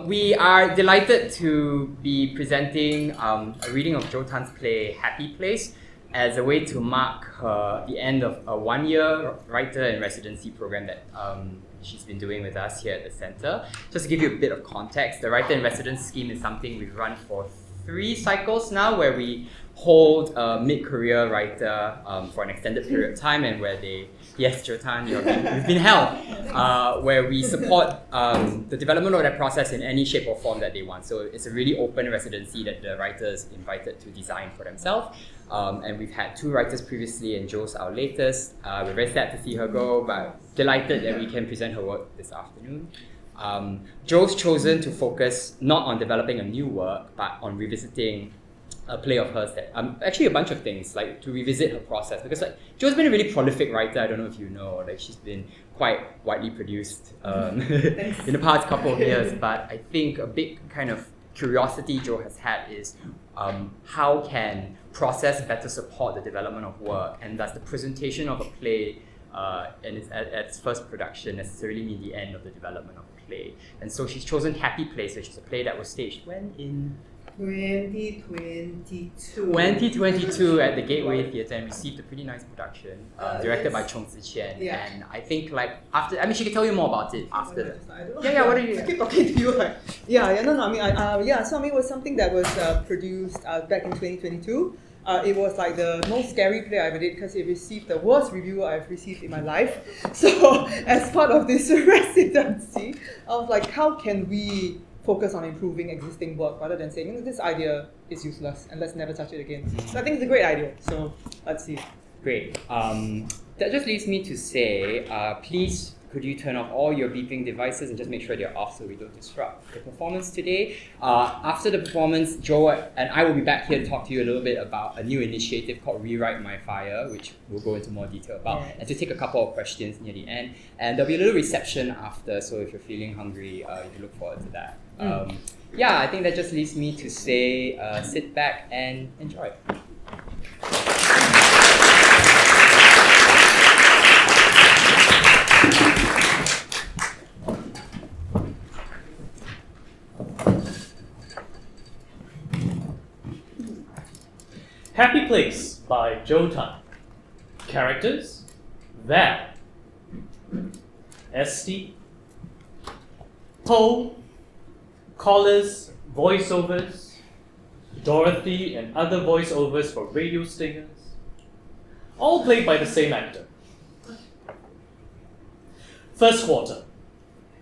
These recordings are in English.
We are delighted to be presenting a reading of Jo Tan's play Happy Place as a way to mark the end of a one-year writer in residency program that she's been doing with us here at the centre. Just to give you a bit of context, the writer in residence scheme is something we've run for 3 cycles now, where we hold a mid-career writer for an extended period of time, and where yes, Jo Tan, you've been held, where we support the development of that process in any shape or form that they want. So it's a really open residency that the writer is invited to design for themselves. And we've had 2 writers previously, and Jo's our latest. We're very sad to see her go, but delighted that we can present her work this afternoon. Jo's chosen to focus not on developing a new work, but on revisiting a play of hers that actually a bunch of things, like to revisit her process, because Jo's been a really prolific writer. I don't know if you know, she's been quite widely produced in the past couple of years, but I think a big kind of curiosity Jo has had is how can process better support the development of work, and does the presentation of a play at its first production necessarily mean the end of the development of a play? And so she's chosen Happy Place, which is a play that was staged in 2022 at the Gateway Theatre, and received a pretty nice production, directed by Cheng Xin Rui. And I think after, she can tell you more about it after. What are you? I keep talking to you so it was something that was produced back in 2022. It was like the most scary play I ever did because it received the worst review I've received in my life. So as part of this residency, I was like, how can we focus on improving existing work rather than saying, this idea is useless and let's never touch it again. So I think it's a great idea. So let's see. Great. That just leads me to say, please could you turn off all your beeping devices and just make sure they're off so we don't disrupt the performance today. After the performance, Jo and I will be back here to talk to you a little bit about a new initiative called Rewrite My Fire, which we'll go into more detail about, and to take a couple of questions near the end. And there'll be a little reception after, so if you're feeling hungry, you can look forward to that. I think that just leaves me to say, sit back and enjoy. Happy Place by Jo Tan. Characters: Val, Esty, Poe, callers, voiceovers, Dorothy and other voiceovers for radio stingers, all played by the same actor. First quarter.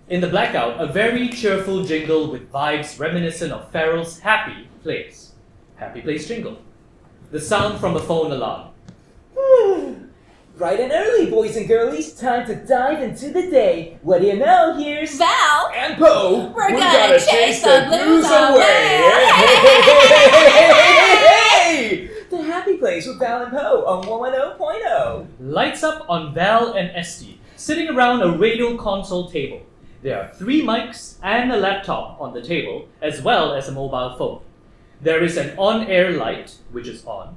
In the blackout, a very cheerful jingle with vibes reminiscent of Farrell's Happy Place. Happy Place jingle. The sound from a phone alarm. Bright and early, boys and girlies. Time to dive into the day. What do you know? Here's Val and Poe. We're gonna chase the blues away. Hey! The Happy Place with Val and Poe on 110.0. Lights up on Val and Esty, sitting around a radio console table. There are 3 mics and a laptop on the table, as well as a mobile phone. There is an on-air light, which is on.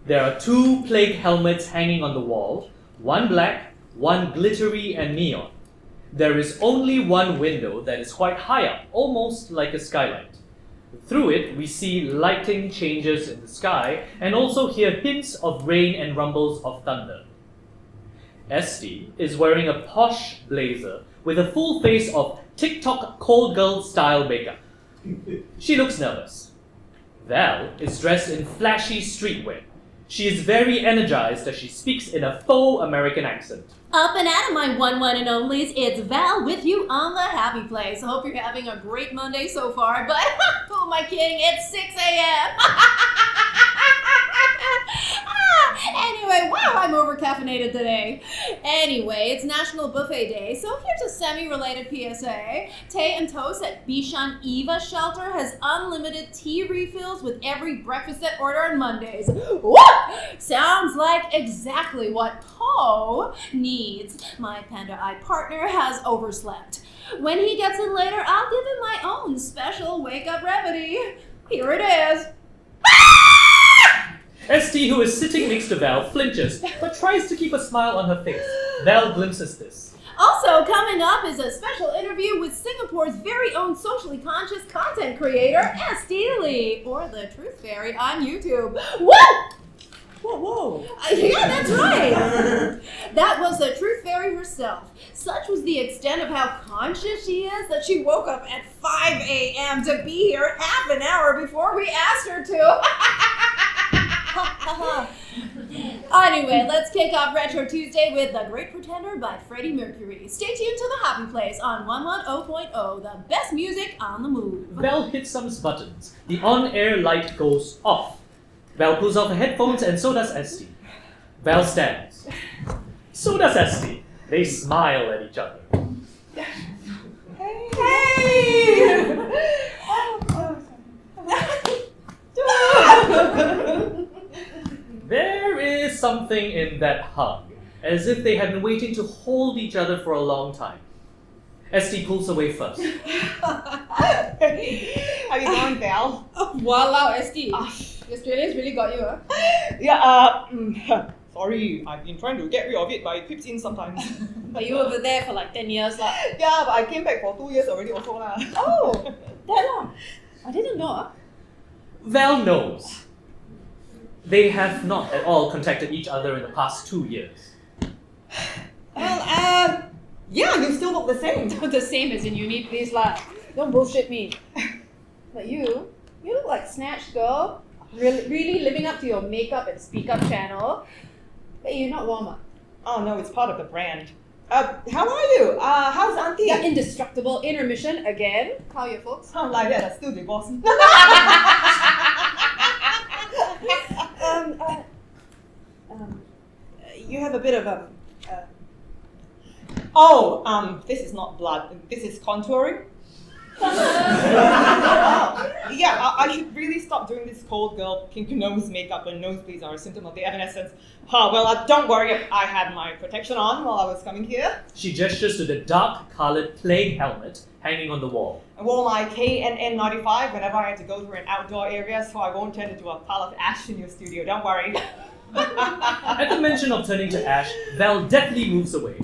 There are 2 plague helmets hanging on the wall, 1 black, 1 glittery and neon. There is only 1 window that is quite high up, almost like a skylight. Through it, we see lighting changes in the sky and also hear hints of rain and rumbles of thunder. Esty is wearing a posh blazer with a full face of TikTok cold girl style makeup. She looks nervous. Val is dressed in flashy streetwear. She is very energized as she speaks in a faux American accent. Up and at 'em, my one and onlys. It's Val with you on the Happy Place. I hope you're having a great Monday so far, but who am I kidding? It's 6 a.m. Anyway, wow, I'm over-caffeinated today. Anyway, it's National Buffet Day, so here's a semi-related PSA. Tay and Toast at Bishan Eva Shelter has unlimited tea refills with every breakfast set order on Mondays. What? Sounds like exactly what Poe needs. My panda-eyed partner has overslept. When he gets in later, I'll give him my own special wake-up remedy. Here it is. Esty, who is sitting next to Val, flinches, but tries to keep a smile on her face. Val glimpses this. Also, coming up is a special interview with Singapore's very own socially conscious content creator, Adelyn, or the Truth Fairy on YouTube. Whoa! Whoa. Yeah, that's right. That was the Truth Fairy herself. Such was the extent of how conscious she is that she woke up at 5 a.m. to be here half an hour before we asked her to. Anyway, let's kick off Retro Tuesday with The Great Pretender by Freddie Mercury. Stay tuned to The Happy Place on 110.0, the best music on the move. Val hits some buttons. The on-air light goes off. Val pulls off her headphones and so does Esty. Val stands. So does Esty. They smile at each other. Hey! There is something in that hug, as if they had been waiting to hold each other for a long time. Esty pulls away first. How you going, Val? Wow, SD. Australians really got you, huh? Yeah, sorry, I've been trying to get rid of it, but it creeps in sometimes. But you were over there for like 10 years, lah. Yeah, but I came back for 2 years already also lah. Oh, that long. I didn't know. Huh? Val knows. They have not at all contacted each other in the past 2 years. Well, yeah, you still look the same. The same as in uni, please, lah. Don't bullshit me. But you look like Snatch Girl. Really living up to your makeup and speak up channel. But you're not warm up. Oh no, it's part of the brand. How are you? How's Auntie? Yeah, indestructible intermission again. How are your folks? Sound like that, I'm still divorced. You have a bit of this is not blood. This is contouring. Yeah, I should really stop doing this cold girl pink nose makeup, and nosebleeds are a symptom of the evanescence. Well, don't worry, I had my protection on while I was coming here. She gestures to the dark-colored plague helmet hanging on the wall. I wore my KNN95 whenever I had to go to an outdoor area, so I won't turn into a pile of ash in your studio, don't worry. At the mention of turning to ash, Val deftly moves away.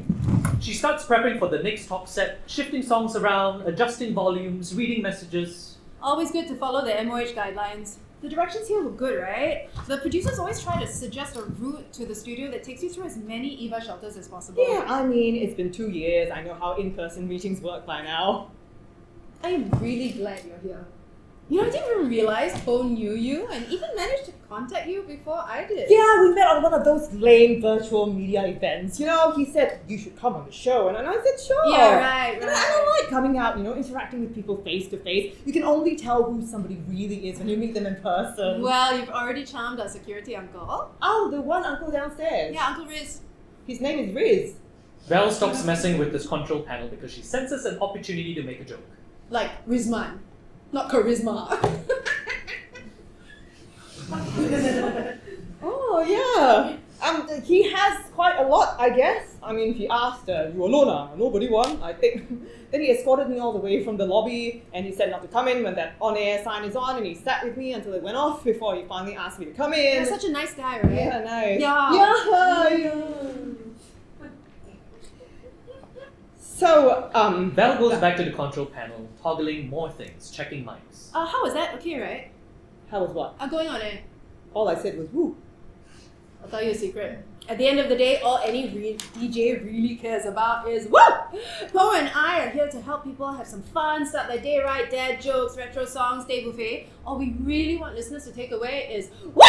She starts prepping for the next talk set, shifting songs around, adjusting volumes, reading messages. Always good to follow the MOH guidelines. The directions here look good, right? The producers always try to suggest a route to the studio that takes you through as many EVA shelters as possible. Yeah, I mean, it's been 2 years. I know how in-person meetings work by now. I am really glad you're here. You know, I didn't even realize Ho knew you and even managed to contact you before I did. Yeah, we met on one of those lame virtual media events. You know, he said, you should come on the show. And I said, sure. Yeah, right. And I don't like coming out, interacting with people face to face. You can only tell who somebody really is when you meet them in person. Well, you've already charmed our security uncle. Oh, the one uncle downstairs. Yeah, Uncle Riz. His name is Riz. Val stops messing with this control panel because she senses an opportunity to make a joke. Like Rizman, not charisma. Oh, yeah. He has quite a lot, I guess. I mean, he asked, you alone? Nobody won, I think. Then he escorted me all the way from the lobby, and he said not to come in when that on-air sign is on, and he sat with me until it went off before he finally asked me to come in. You're such a nice guy, right? Yeah, nice. Yeah. So, Val goes back to the control panel, toggling more things, checking mics. How was that? Okay, right? how was what? Going on air. All I said was, woo. I'll tell you a secret. At the end of the day, all any DJ really cares about is woo! Po and I are here to help people have some fun, start their day right, dad jokes, retro songs, day buffet. All we really want listeners to take away is woo!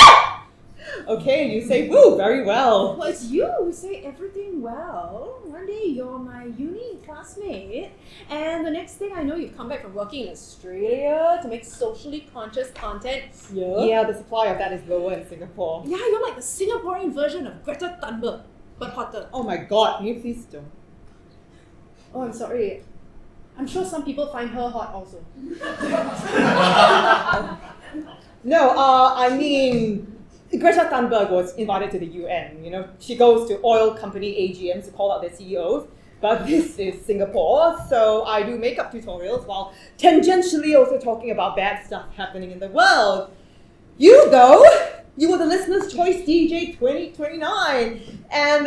Okay, you say woo very well. Well, it's you who say everything well. One day you're my uni classmate, and the next thing I know, you've come back from working in Australia to make socially conscious content here. Yeah, the supply of that is lower in Singapore. Yeah, you're like the Singaporean version of Greta Thunberg, but hotter. Oh my god, can you please don't? Oh, I'm sorry. I'm sure some people find her hot also. No, I mean, Greta Thunberg was invited to the UN. You know, she goes to oil company AGMs to call out their CEOs. But this is Singapore, so I do makeup tutorials while tangentially also talking about bad stuff happening in the world. You, though, You were the listener's choice DJ 2029. And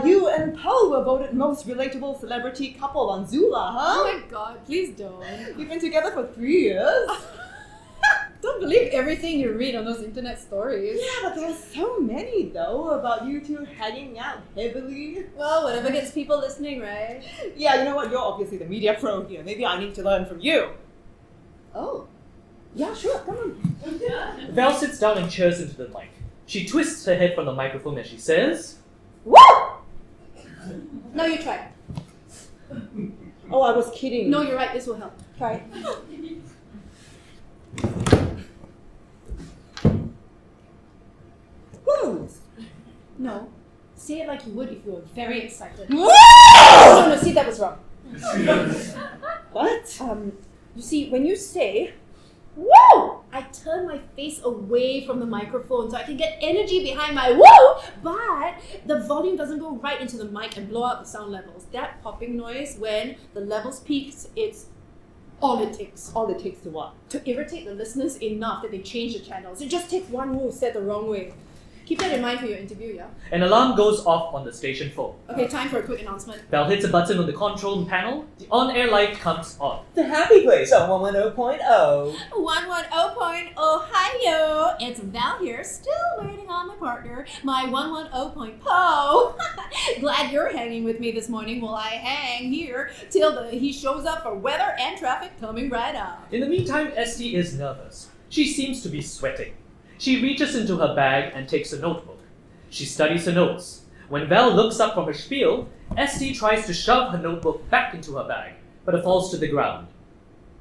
you and Paul were voted most relatable celebrity couple on Zula, Oh huh? my god, please don't. You've been together for 3 years. Don't believe everything you read on those internet stories. Yeah, but there's so many though about you two hanging out heavily. Well, whatever gets people listening, right? Yeah, you know what? You're obviously the media pro here. Maybe I need to learn from you. Oh. Yeah, sure. Come on. Val sits down and cheers into the mic. She twists her head from the microphone as she says, Woo! Now you try. Oh, I was kidding. No, you're right, this will help. Try it. Who's? No. Say it like you would if you were very excited. Woo! No, see, that was wrong. What? You see, when you say, woo, I turn my face away from the microphone so I can get energy behind my woo, but the volume doesn't go right into the mic and blow out the sound levels. That popping noise, when the levels peaks, it's all it takes. All it takes to what? To irritate the listeners enough that they change the channels. It just takes one move said the wrong way. Keep that in mind for your interview, yeah? an alarm goes off on the station phone. Okay, time for a quick announcement. Val hits a button on the control panel. The on-air light comes on. The happy place on 110.0. 110.0 Ohio. It's Val here, still waiting on my partner, my 110.0. Glad you're hanging with me this morning while I hang here till he shows up for weather and traffic coming right up. In the meantime, Esty is nervous. She seems to be sweating. She reaches into her bag and takes a notebook. She studies her notes. When Val looks up from her spiel, Esty tries to shove her notebook back into her bag, but it falls to the ground.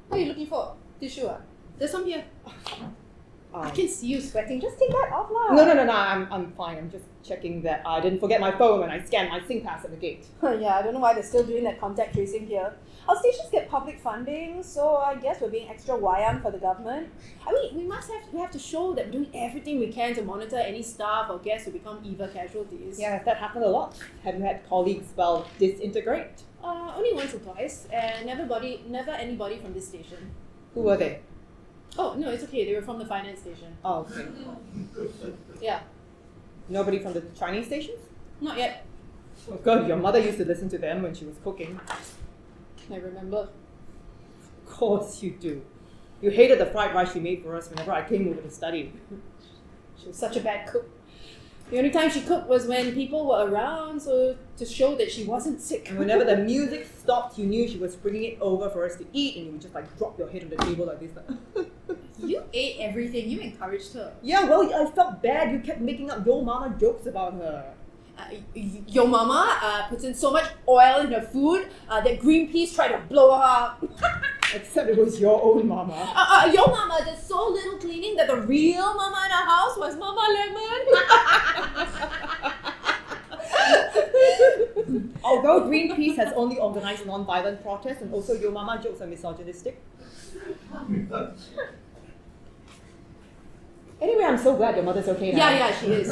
What are you looking for? Tissue? There's some here. Um, I can see you sweating. Just take that off now. No, I'm fine. I'm just checking that I didn't forget my phone when I scanned my SingPass at the gate. Yeah, I don't know why they're still doing that contact tracing here. Our stations get public funding, so I guess we're being extra wayang for the government. I mean, we have to show that we're doing everything we can to monitor any staff or guests who become EVA casualties. Yeah, that happened a lot. Have you had colleagues, well, disintegrate? Only once or twice, and never anybody from this station. Who were they? Oh, no, it's okay. They were from the finance station. Oh, okay. Yeah, Nobody from the Chinese stations? not yet. Oh God, your mother used to listen to them when she was cooking. I remember. Of course you do. You hated the fried rice she made for us whenever I came over to study. She was such a bad cook. The only time she cooked was when people were around, so to show that she wasn't sick. And whenever the music stopped, you knew she was bringing it over for us to eat, and you would just like drop your head on the table like this. You ate everything. You encouraged her. Yeah, well, I felt bad. You kept making up yo mama jokes about her. Your mama puts in so much oil in her food that Greenpeace tried to blow her up. Except it was your own mama. Your mama did so little cleaning that the real mama in our house was Mama Lemon. Although Greenpeace has only organized non-violent protests, and also yo mama jokes are misogynistic. Anyway, I'm so glad your mother's okay now. Yeah, she is.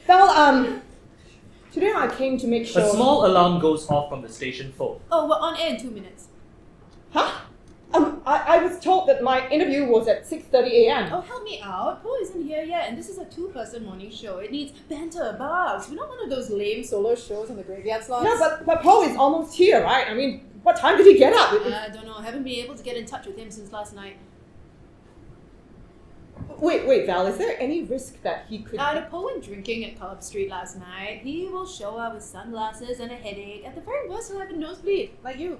Well, today I came to make sure... A small alarm goes off from the station phone. Oh, we're on air in 2 minutes. Huh? I was told that my interview was at 6:30 a.m. Oh, help me out. Paul isn't here yet, and this is a 2-person morning show. It needs banter, buzz. We're not one of those lame solo shows on the graveyard slots. No, but Paul is almost here, right? I mean, what time did he get up? I don't know. I haven't been able to get in touch with him since last night. Wait, Val, is there any risk that he could... The Poe went drinking at Collab Street last night. He will show up with sunglasses and a headache. At the very worst, he'll have a nosebleed, like you.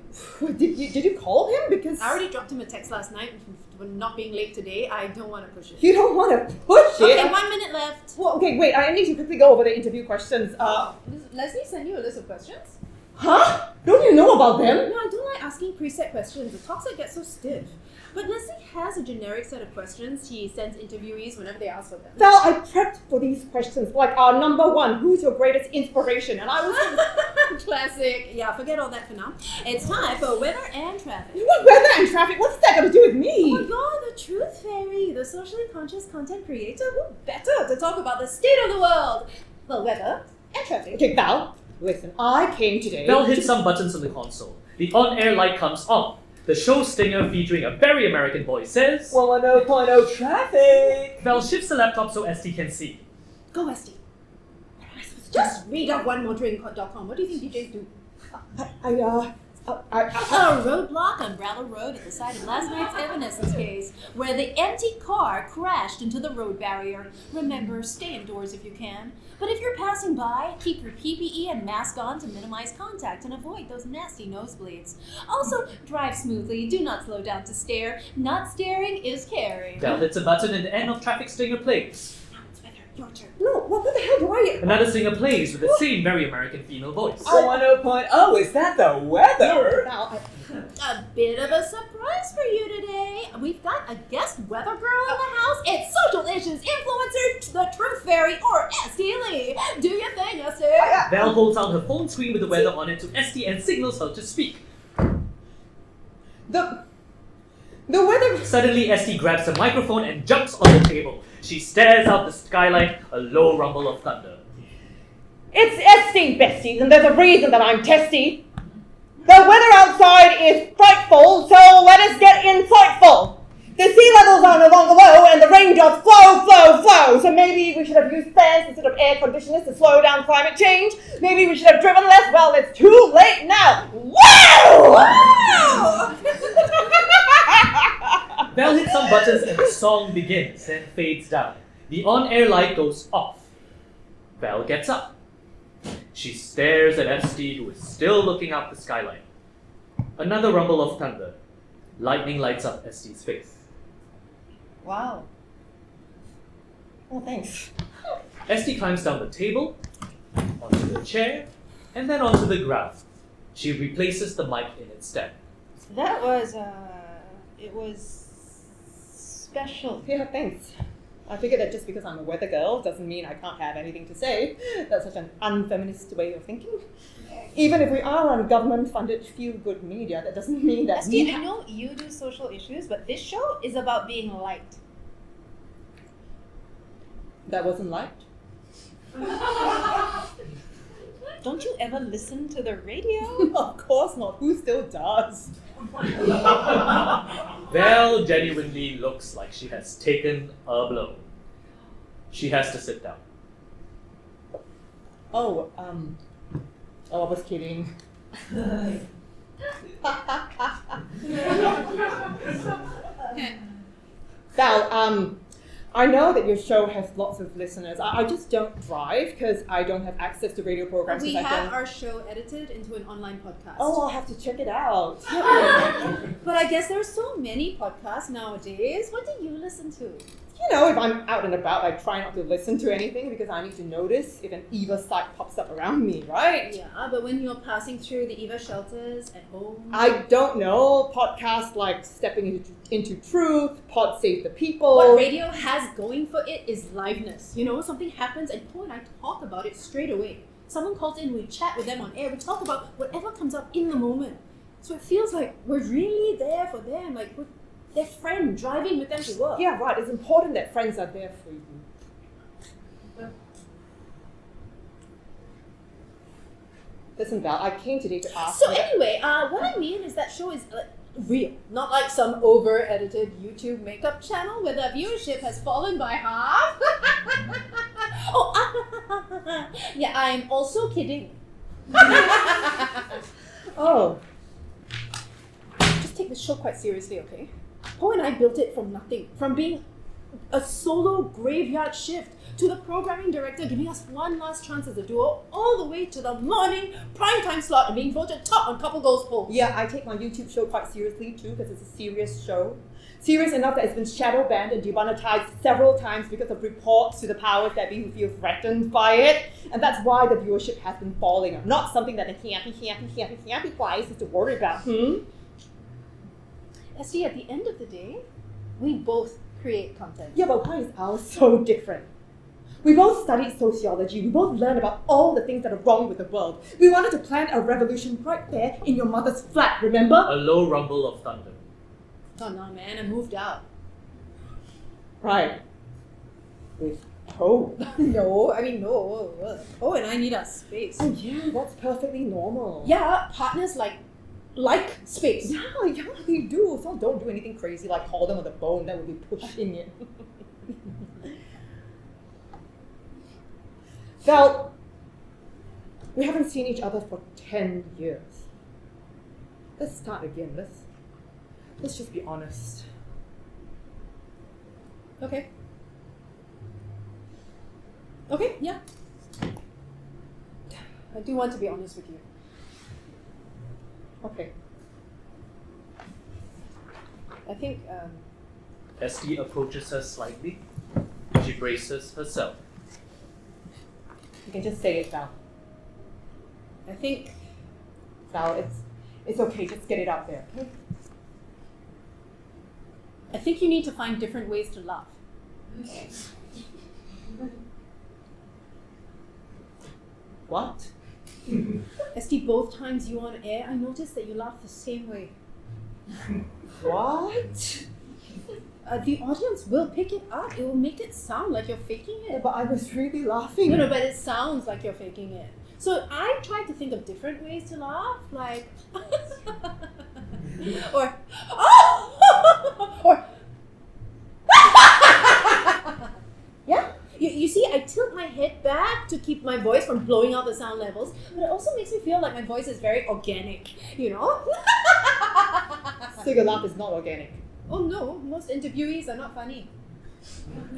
Did you call him? Because... I already dropped him a text last night for not being late today. I don't want to push it. You don't want to push it? Okay, 1 minute left. Well, okay, wait, I need to quickly go over the interview questions. Leslie sent you a list of questions? Huh? Don't you know about them? No, I don't like asking preset questions. The talks that get so stiff. But Leslie has a generic set of questions she sends interviewees whenever they ask for them. Val, I prepped for these questions. Like, number 1, who's your greatest inspiration? And I was... Classic. Yeah, forget all that for now. It's time for weather and traffic. What weather and traffic? What's that got to do with me? Oh, you're the truth fairy, the socially conscious content creator. Who better to talk about the state of the world? Well, weather and traffic. Okay, Val, listen, I came today... Val hits some buttons on the console. The on-air light comes on. The show stinger featuring a very American voice says, 110.0 traffic! Val shifts the laptop so ST can see. Go, Esty. Just read up onemoredrink.com. What do you think DJs do? A roadblock on Broward Road at the site of last night's Evanescence case, where the empty car crashed into the road barrier. Remember, stay indoors if you can. But if you're passing by, keep your PPE and mask on to minimize contact and avoid those nasty nosebleeds. Also, drive smoothly. Do not slow down to stare. Not staring is caring. Val hits a button and the end of traffic stinger plays. Now it's Weather. Your turn. No, what the hell do I... Another singer plays with the same very American female voice. 110.0, is that the weather? A bit of a surprise for you today. We've got a guest weather girl in the house. It's social issues influencer, the Truth Fairy, or Esty Lee. Do your thing, Esty. Val holds out her phone screen with the weather on it to ST and signals her to speak. The weather... Suddenly, ST grabs the microphone and jumps on the table. She stares out the skylight, a low rumble of thunder. It's Esty, besties, and there's a reason that I'm testy. The weather outside is frightful, so let us get insightful. The sea levels are no longer low, and the raindrops flow. So maybe we should have used fans instead of air conditioners to slow down climate change. Maybe we should have driven less. Well, it's too late now. Wow! Val hits some buttons and the song begins, then fades down. The on-air light goes off. Val gets up. She stares at ST, who is still looking up the skyline. Another rumble of thunder. Lightning lights up ST's face. Wow. Oh, thanks. ST climbs down the table, onto the chair, and then onto the ground. She replaces the mic in its stead. That was, it was special. Yeah, thanks. I figured that just because I'm a weather girl doesn't mean I can't have anything to say. That's such an unfeminist way of thinking. Even if we are on government-funded feel-good media, that doesn't mean that Esty, I know you do social issues, but this show is about being liked. That wasn't liked. Don't you ever listen to the radio? Of course not. Who still does? Val genuinely looks like she has taken a blow. She has to sit down. Oh, I was kidding. Val, I know that your show has lots of listeners. I just don't drive because I don't have access to radio programs. We 'cause I have don't... our show edited into an online podcast. Oh, I'll have to check it out. But I guess there are so many podcasts nowadays. What do you listen to? You know, if I'm out and about, I try not to listen to anything because I need to notice if an EVA site pops up around me, right? Yeah, but when you're passing through the EVA shelters at home... I don't know. Podcasts like Stepping into Truth, Pod Save the People. What radio has going for it is liveness. You know, something happens and Paul and I talk about it straight away. Someone calls in, we chat with them on air, we talk about whatever comes up in the moment. So it feels like we're really there for them, like we're their friend driving with them to work. Yeah, right. It's important that friends are there for you. Listen, Val, I came today to ask. So anyway, what I mean is that show is real, not like some over-edited YouTube makeup channel where the viewership has fallen by half. Yeah, I'm also kidding. Oh, Just take this show quite seriously, okay? Poe and I built it from nothing, from being a solo graveyard shift to the programming director giving us one last chance as a duo, all the way to the morning primetime slot and being voted top on Couple Goals polls. yeah, I take my YouTube show quite seriously too because it's a serious show. Serious enough that it's been shadow banned and demonetized several times because of reports to the powers that be who feel threatened by it. And that's why the viewership has been falling. Not something that the happy guys is to worry about. See, at the end of the day, we both create content. Yeah, but why is ours so different? We both studied sociology. We both learned about all the things that are wrong with the world. We wanted to plan a revolution right there in your mother's flat, remember? A low rumble of thunder. Oh no, man, I moved out. Right. With Poe. No. Poe and I need our space. Oh yeah, that's perfectly normal. Yeah, partners like like space. Yeah, they do. So don't do anything crazy like call them on the phone. That would be pushing it. Val, we haven't seen each other for 10 years. Let's start again. Let's just be honest. Okay. Okay, yeah. I do want to be honest with you. Okay. I think, Esty approaches her slightly. She braces herself. You can just say it, Val. I think Val, it's okay. Just get it out there, okay? I think you need to find different ways to laugh. What? Esty, both times you on air, I noticed that you laugh the same way. What? The audience will pick it up. It will make it sound like you're faking Yeah, it. but I was really laughing. No, but it sounds like you're faking it. So I tried to think of different ways to laugh, like, or, or, yeah. You see, I tilt my head back to keep my voice from blowing out the sound levels, but it also makes me feel like my voice is very organic, you know? So your laugh is not organic. Oh no, most interviewees are not funny.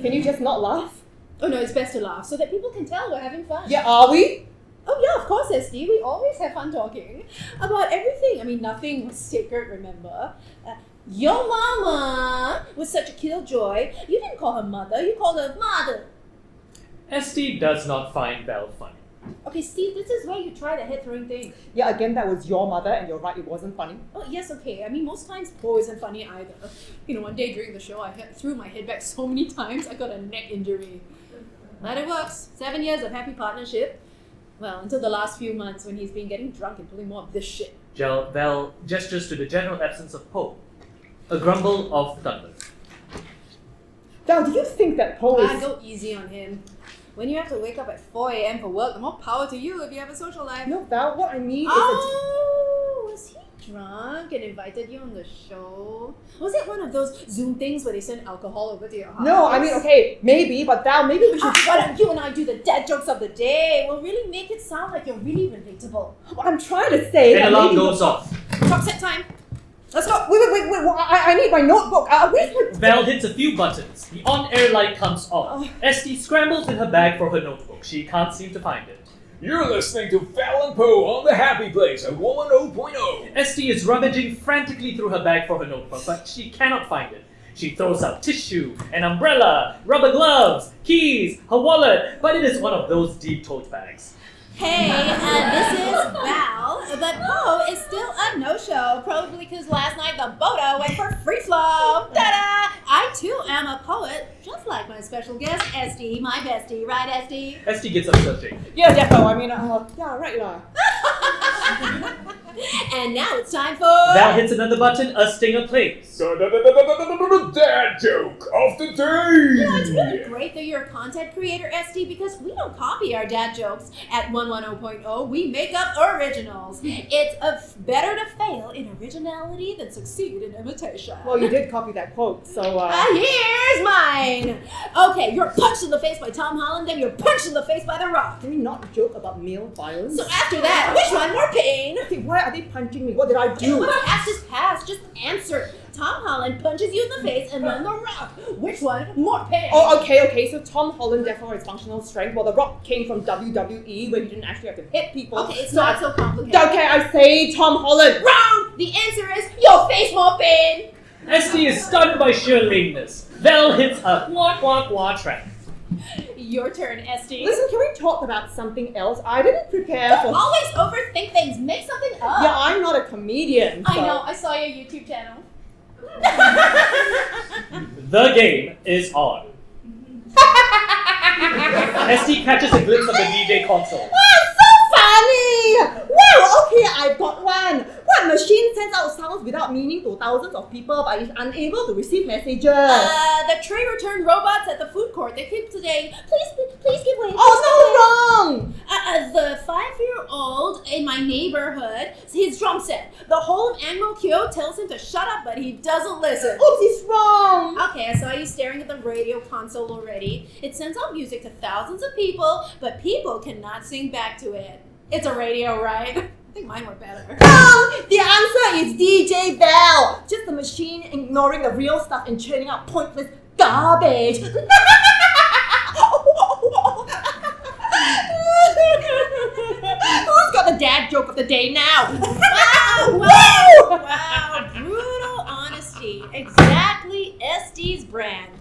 Can you just not laugh? Oh no, it's best to laugh so that people can tell we're having fun. Yeah, are we? Oh yeah, of course, SD. We always have fun talking about everything. I mean, nothing was sacred, remember? Your mama was such a killjoy. You didn't call her mother, you called her mother. Esty does not find Val funny. Okay, Steve, this is where you try the head-throwing thing. Yeah, again, that was your mother, and you're right, it wasn't funny. Oh, yes, okay. I mean, most times Poe isn't funny either. You know, one day during the show, I threw my head back so many times, I got a neck injury. But it works. 7 years of happy partnership. Well, until the last few months when he's been getting drunk and pulling more of this shit. Val gestures to the general absence of Poe. A grumble of thunder. Val, do you think that Poe is... Go easy on him. When you have to wake up at 4 a.m. for work, the more power to you if you have a social life. No, Val, what I mean Oh, was he drunk and invited you on the show? Was it one of those Zoom things where they send alcohol over to your house? No, I mean, okay, maybe, but Val, maybe we should... Why don't you and I do the dad jokes of the day? We'll really make it sound like you're really relatable. I'm trying to say An that alarm maybe... goes off. Talk set time. Let's go. Wait, I need my notebook. Where's my... Val hits a few buttons. The on-air light comes on. Esty scrambles in her bag for her notebook. She can't seem to find it. You're listening to Val and Poe on The Happy Place at 110.0. Esty is rummaging frantically through her bag for her notebook, but she cannot find it. She throws out tissue, an umbrella, rubber gloves, keys, her wallet, but it is one of those deep tote bags. Hey, this is Val, but Poe is still a no-show, probably because last night the Boda went for free flow. Ta-da! I too am a poet, just like my special guest, Esty, my bestie, right, Esty? Esty gets up searching. Yeah, defo, I mean, yeah, right lah. And now it's time for... Val hits another button, a stinger plays. Dad joke of the day. You know, it's really great that you're a content creator, Esty, because we don't copy our dad jokes at 110.0. We make up originals. It's better to fail in originality than succeed in imitation. Well, you did copy that quote, so, Here's mine. Okay, you're punched in the face by Tom Holland, then you're punched in the face by The Rock. Can we not joke about male violence? So after that, which one more pain? Okay, why are they punching me? What did I do? What's past is past. Just answer. Tom Holland punches you in the face, and then The Rock. Which one more pain? Oh, okay, so Tom Holland definitely has functional strength, while The Rock came from WWE, where he didn't actually have to hit people. Okay, it's not so complicated. Okay, I say Tom Holland. Wrong! The answer is your face more pain. Esty is stunned by sheer lameness. Val hits a wah track. Your turn, Esty. Listen, can we talk about something else? I didn't prepare for... Don't always overthink things. Make something up. Yeah, I'm not a comedian. I so- know. I saw your YouTube channel. The game is on. Esty catches a glimpse of the DJ console. Oh, so funny! Well, okay, I've got one. What machine sends out sounds without meaning to thousands of people but is unable to receive messages. The tray return robots at the food court, they keep saying, please give way. Oh, no, wrong! The 5-year-old in my neighborhood, his drum set, the whole of Adam-Khoo tells him to shut up, but he doesn't listen. Oops, he's wrong! Okay, I saw you staring at the radio console already. It sends out music to thousands of people, but people cannot sing back to it. It's a radio, right? I think mine were better. Wrong! The answer is DJ Bell. Just a machine ignoring the real stuff and churning out pointless garbage. Who's got the dad joke of the day now? Wow, brutal honesty. Exactly SD's brand.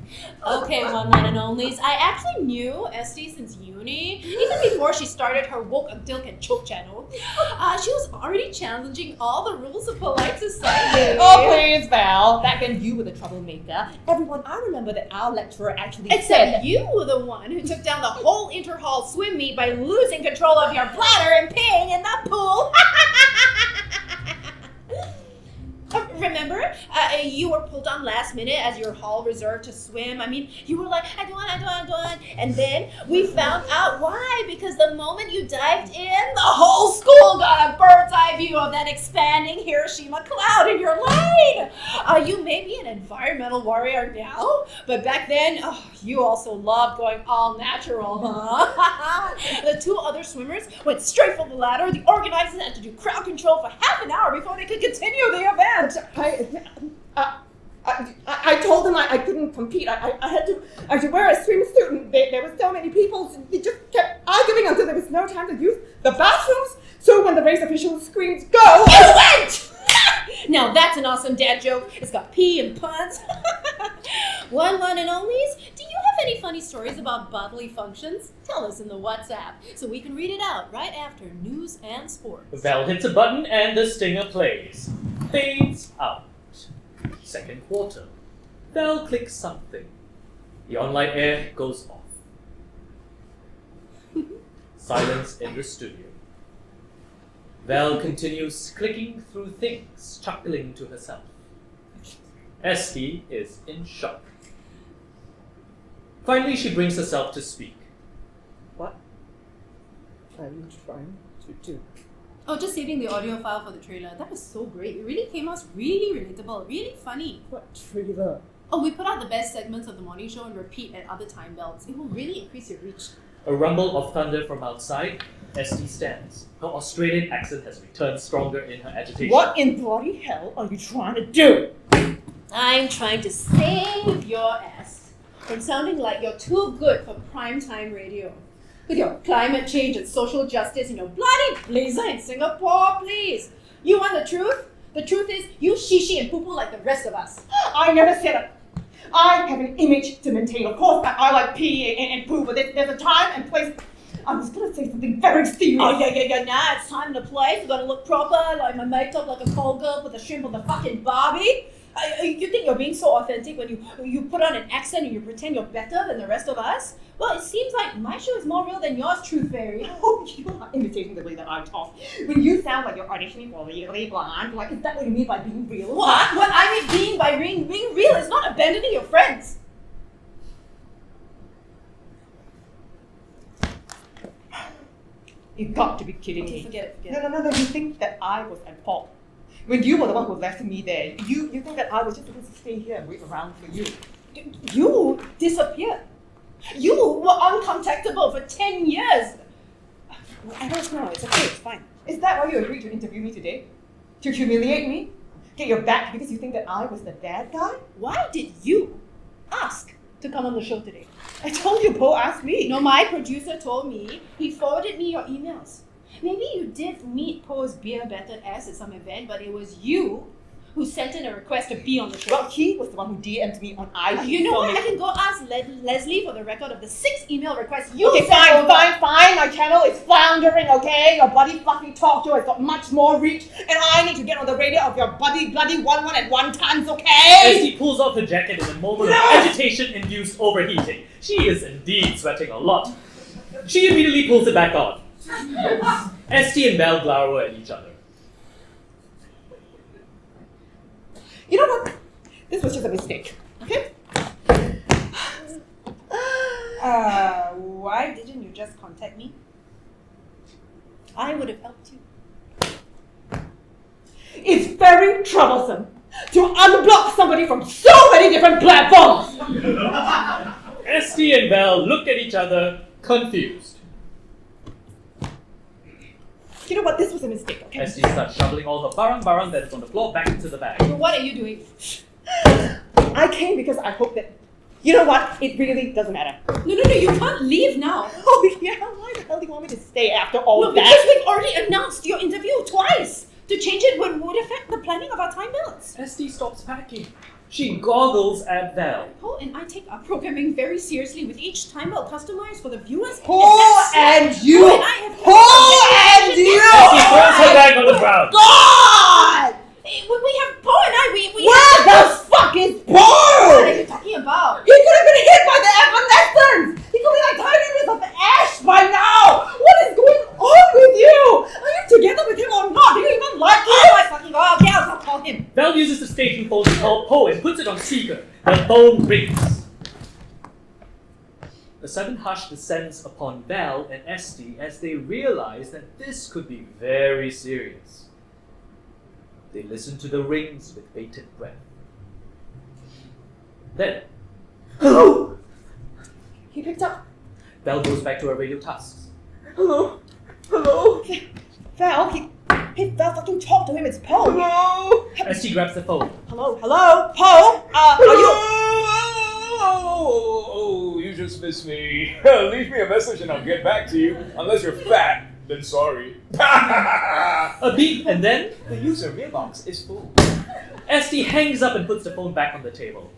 Okay, one line and onlys. I actually knew SD since uni, even before she started her woke dilk and choke channel. She was already challenging all the rules of polite society. Oh, please, Val. Back when you were the troublemaker, everyone, I remember that our lecturer actually said Except you were the one who took down the whole inter-hall swim meet by losing control of your bladder and peeing in the pool. Remember? You were pulled on last minute as your hall reserved to swim. I mean, you were like, I don't. And then we found out why. Because the moment you dived in, the whole school got a bird's eye view of that expanding Hiroshima cloud in your lane. You may be an environmental warrior now, but back then, you also loved going all natural, huh? The two other swimmers went straight for the ladder. The organizers had to do crowd control for half an hour before they could continue the event. I told them I couldn't compete. I had to wear a swimsuit, and there were so many people. So they just kept arguing until there was no time to use the bathrooms. So when the race official screamed, "Go!" You went! Now that's an awesome dad joke. It's got pee and puns. One and onlys. Do you have any funny stories about bodily functions? Tell us in the WhatsApp so we can read it out right after news and sports. Val hits a button and the stinger plays. Fades out. Second quarter. Val clicks something. The online air goes off. Silence in the studio. Val continues clicking through things, chuckling to herself. Esty is in shock. Finally, she brings herself to speak. What are you trying to do? Oh, just saving the audio file for the trailer. That was so great. It really came out really relatable, really funny. What trailer? Oh, we put out the best segments of the morning show and repeat at other time belts. It will really increase your reach. A rumble of thunder from outside. Esty stands. Her Australian accent has returned stronger in her agitation. What in bloody hell are you trying to do? I'm trying to save your ass from sounding like you're too good for primetime radio. With your climate change and social justice and your bloody blazer in Singapore, please. You want the truth? The truth is, you shishi and poo-poo like the rest of us. I never said it. I have an image to maintain. Of course, I like pee and poo, but there's a time and place. I was gonna say something very serious. Oh, yeah. Now it's time to play. You gotta look proper, like my makeup like a call girl with a shrimp on the fucking Barbie. You think you're being so authentic when you put on an accent and you pretend you're better than the rest of us? Well, it seems like my show is more real than yours, Truth Fairy. Oh, you are imitating the way that I talk. When you sound like you're auditioning for Legally Blonde, like, is that what you mean by being real? What? What I mean by being real is not abandoning your friends. You've got to be kidding me. Forget it. No. You think that I was at fault. When you were the one who left me there, you think that I was just supposed to stay here and wait around for you. You disappeared. You were uncontactable for 10 years. I don't know. It's okay. It's fine. Is that why you agreed to interview me today? To humiliate me? Get your back because you think that I was the bad guy? Why did you ask to come on the show today? I told you, Poe asked me. No, my producer told me. He forwarded me your emails. Maybe you did meet Poe's beer-battered ass at some event, but it was you who sent in a request to be on the show. Well, he was the one who DM'd me on IG. You know what? I can go ask Leslie for the record of the 6 email requests you sent over. Fine. My channel is floundering, okay? Your bloody fluffy talk show has got much more reach, and I need to get on the radio of your bloody 1 at 1 times, okay? Esty pulls off her jacket in a moment of agitation-induced overheating. She is indeed sweating a lot. She immediately pulls it back on. Esty and Val glower at each other. You know what? This was just a mistake, okay? Why didn't you just contact me? I would have helped you. It's very troublesome to unblock somebody from so many different platforms! Esty and Val looked at each other, confused. You know what? This was a mistake, okay? Esty starts shoveling all the barang that is on the floor back into the bag. So what are you doing? I came because I hope that... You know what? It really doesn't matter. No, you can't leave now. Oh, yeah? Why the hell do you want me to stay after all No, that? because we've already announced your interview twice. To change it would affect the planning of our time belts. Esty stops packing. She goggles at Val. Paul and I take our programming very seriously with each time belt customized for the viewers. Paul and you! Paul and I have Paul and you! Esty throws her bag on the ground. God! We have Paul and I. We Where the fuck is What Paul? are you talking about? He could have been hit by the evanescence! He could be like tiny bits of ash by now! What is going on with you? Are you together with him or not? Do you even like Oh him? my fucking god! Okay, I'll call him. Val uses the staging phone to call Poe and puts it on speaker. The phone rings. A sudden hush descends upon Val and Esty as they realize that this could be very serious. They listen to the rings with bated breath. Then, Hello? He picked up. Val goes back to her radio tasks. Hello? Hello? Val, Val, fucking talk to him. It's Poe. Hello? Esty grabs the phone. Hello? Poe? Are you... Oh, you just missed me. Leave me a message and I'll get back to you. Unless you're fat, then sorry. A beep, and then The user mailbox is full. Esty hangs up and puts the phone back on the table.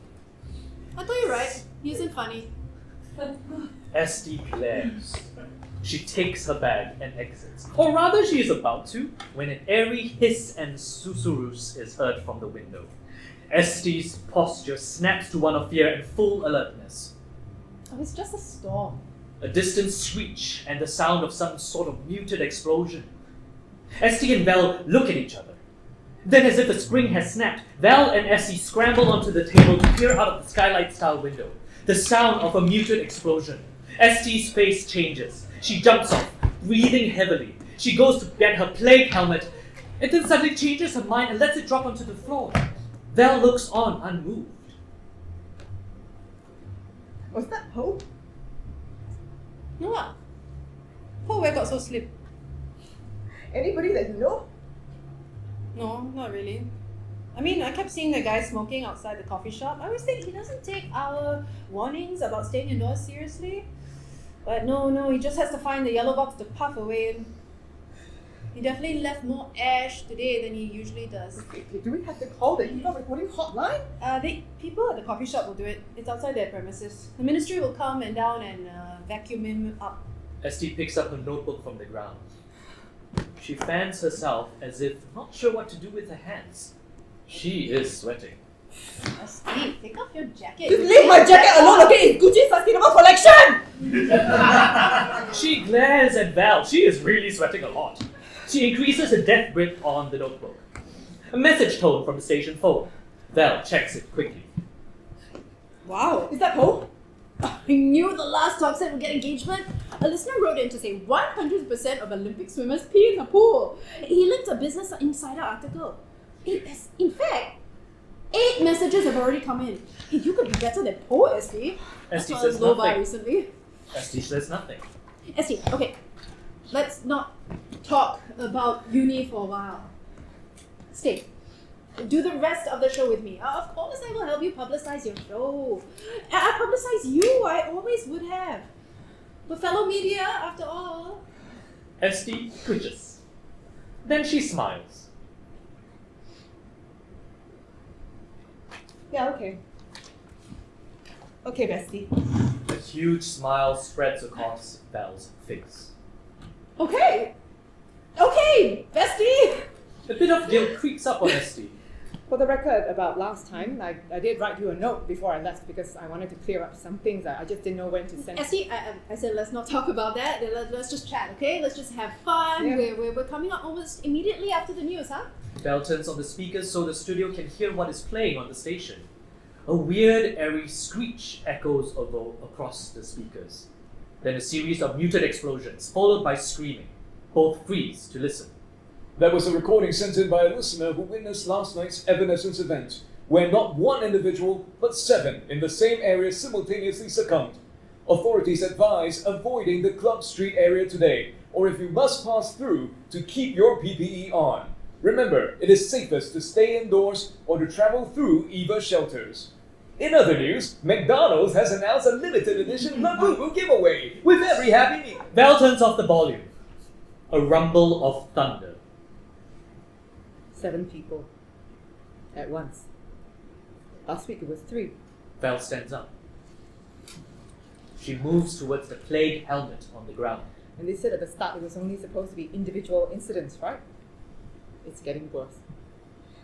I thought you're right. He isn't funny. Esty glares. She takes her bag and exits. Or rather, she is about to, when an airy hiss and susurrus is heard from the window. Esty's posture snaps to one of fear and full alertness. Oh, it's just a storm. A distant screech and the sound of some sort of muted explosion. Esty and Val look at each other. Then, as if a spring has snapped, Val and Esty scramble onto the table to peer out of the skylight-style window. The sound of a muted explosion. Esty's face changes. She jumps off, breathing heavily. She goes to get her plague helmet, and then suddenly changes her mind and lets it drop onto the floor. Val looks on, unmoved. Was that Poe? No what? Paul, where got so slim? Anybody that you know? No, not really. I mean, I kept seeing the guy smoking outside the coffee shop. I always think he doesn't take our warnings about staying indoors seriously. But no, he just has to find the yellow box to puff away in. He definitely left more ash today than he usually does. Okay, do we have to call the email reporting hotline? The people at the coffee shop will do it. It's outside their premises. The ministry will come and down and vacuum him up. Esty picks up her notebook from the ground. She fans herself as if not sure what to do with her hands. She is sweating. Steve, take off your jacket. Just leave my jacket alone, okay? It's Gucci's sustainable collection! She glares at Val. She is really sweating a lot. She increases her death grip on the notebook. A message tone from the station phone. Val checks it quickly. Wow. Is that Poe? I knew the last talk said we'd get engagement. A listener wrote in to say 100% of Olympic swimmers pee in the pool. He linked a Business Insider article. In fact, 8 messages have already come in. Hey, you could be better than Poe, Esty. Esty I says low bar nothing. recently. Esty says nothing. Esty, okay. Let's not talk about uni for a while. Stay. Do the rest of the show with me. Of course I will help you publicize your show. I publicize you, I always would have. We're fellow media, after all. Esty twitches. Then she smiles. Yeah, okay. Okay, bestie. A huge smile spreads across Val's face. Okay, bestie! A bit of guilt creeps up on Esty. For the record, about last time, I did write you a note before I left because I wanted to clear up some things. I just didn't know when to send. Esty, I said let's not talk about that. Let's just chat, okay? Let's just have fun. Yeah. We're coming up almost immediately after the news, huh? Bell turns on the speakers so the studio can hear what is playing on the station. A weird, airy screech echoes across the speakers. Then a series of muted explosions, followed by screaming. Both freeze to listen. That was a recording sent in by a listener who witnessed last night's Evanescence event, where not one individual, but 7 in the same area simultaneously succumbed. Authorities advise avoiding the Club Street area today, or if you must pass through, to keep your PPE on. Remember, it is safest to stay indoors or to travel through EVA shelters. In other news, McDonald's has announced a limited edition Labubu giveaway with every Happy Meal. Bell turns off the volume. A rumble of thunder. 7 people at once. Last week it was 3. Val stands up. She moves towards the plague helmet on the ground. And they said at the start it was only supposed to be individual incidents, right? It's getting worse.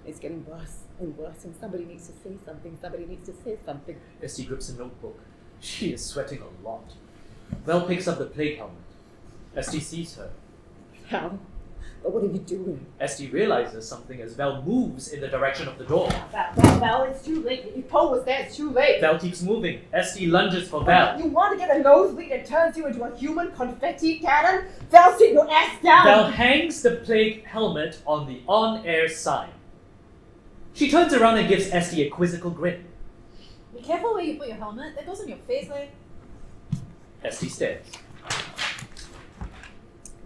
It's getting worse and worse, and somebody needs to say something. Somebody needs to say something. Esty grips a notebook. She is sweating a lot. Val picks up the plague helmet. Esty sees her. Val, but what are you doing? Esty realizes something as Val moves in the direction of the door. Val, it's too late. If Poe was there, it's too late. Val keeps moving. Esty lunges for Val. You want to get a nosebleed that turns you into a human confetti cannon? Val, sit your ass down! Val hangs the plague helmet on the on-air sign. She turns around and gives Esty a quizzical grin. Be careful where you put your helmet. That goes on your face, like. Esty stares.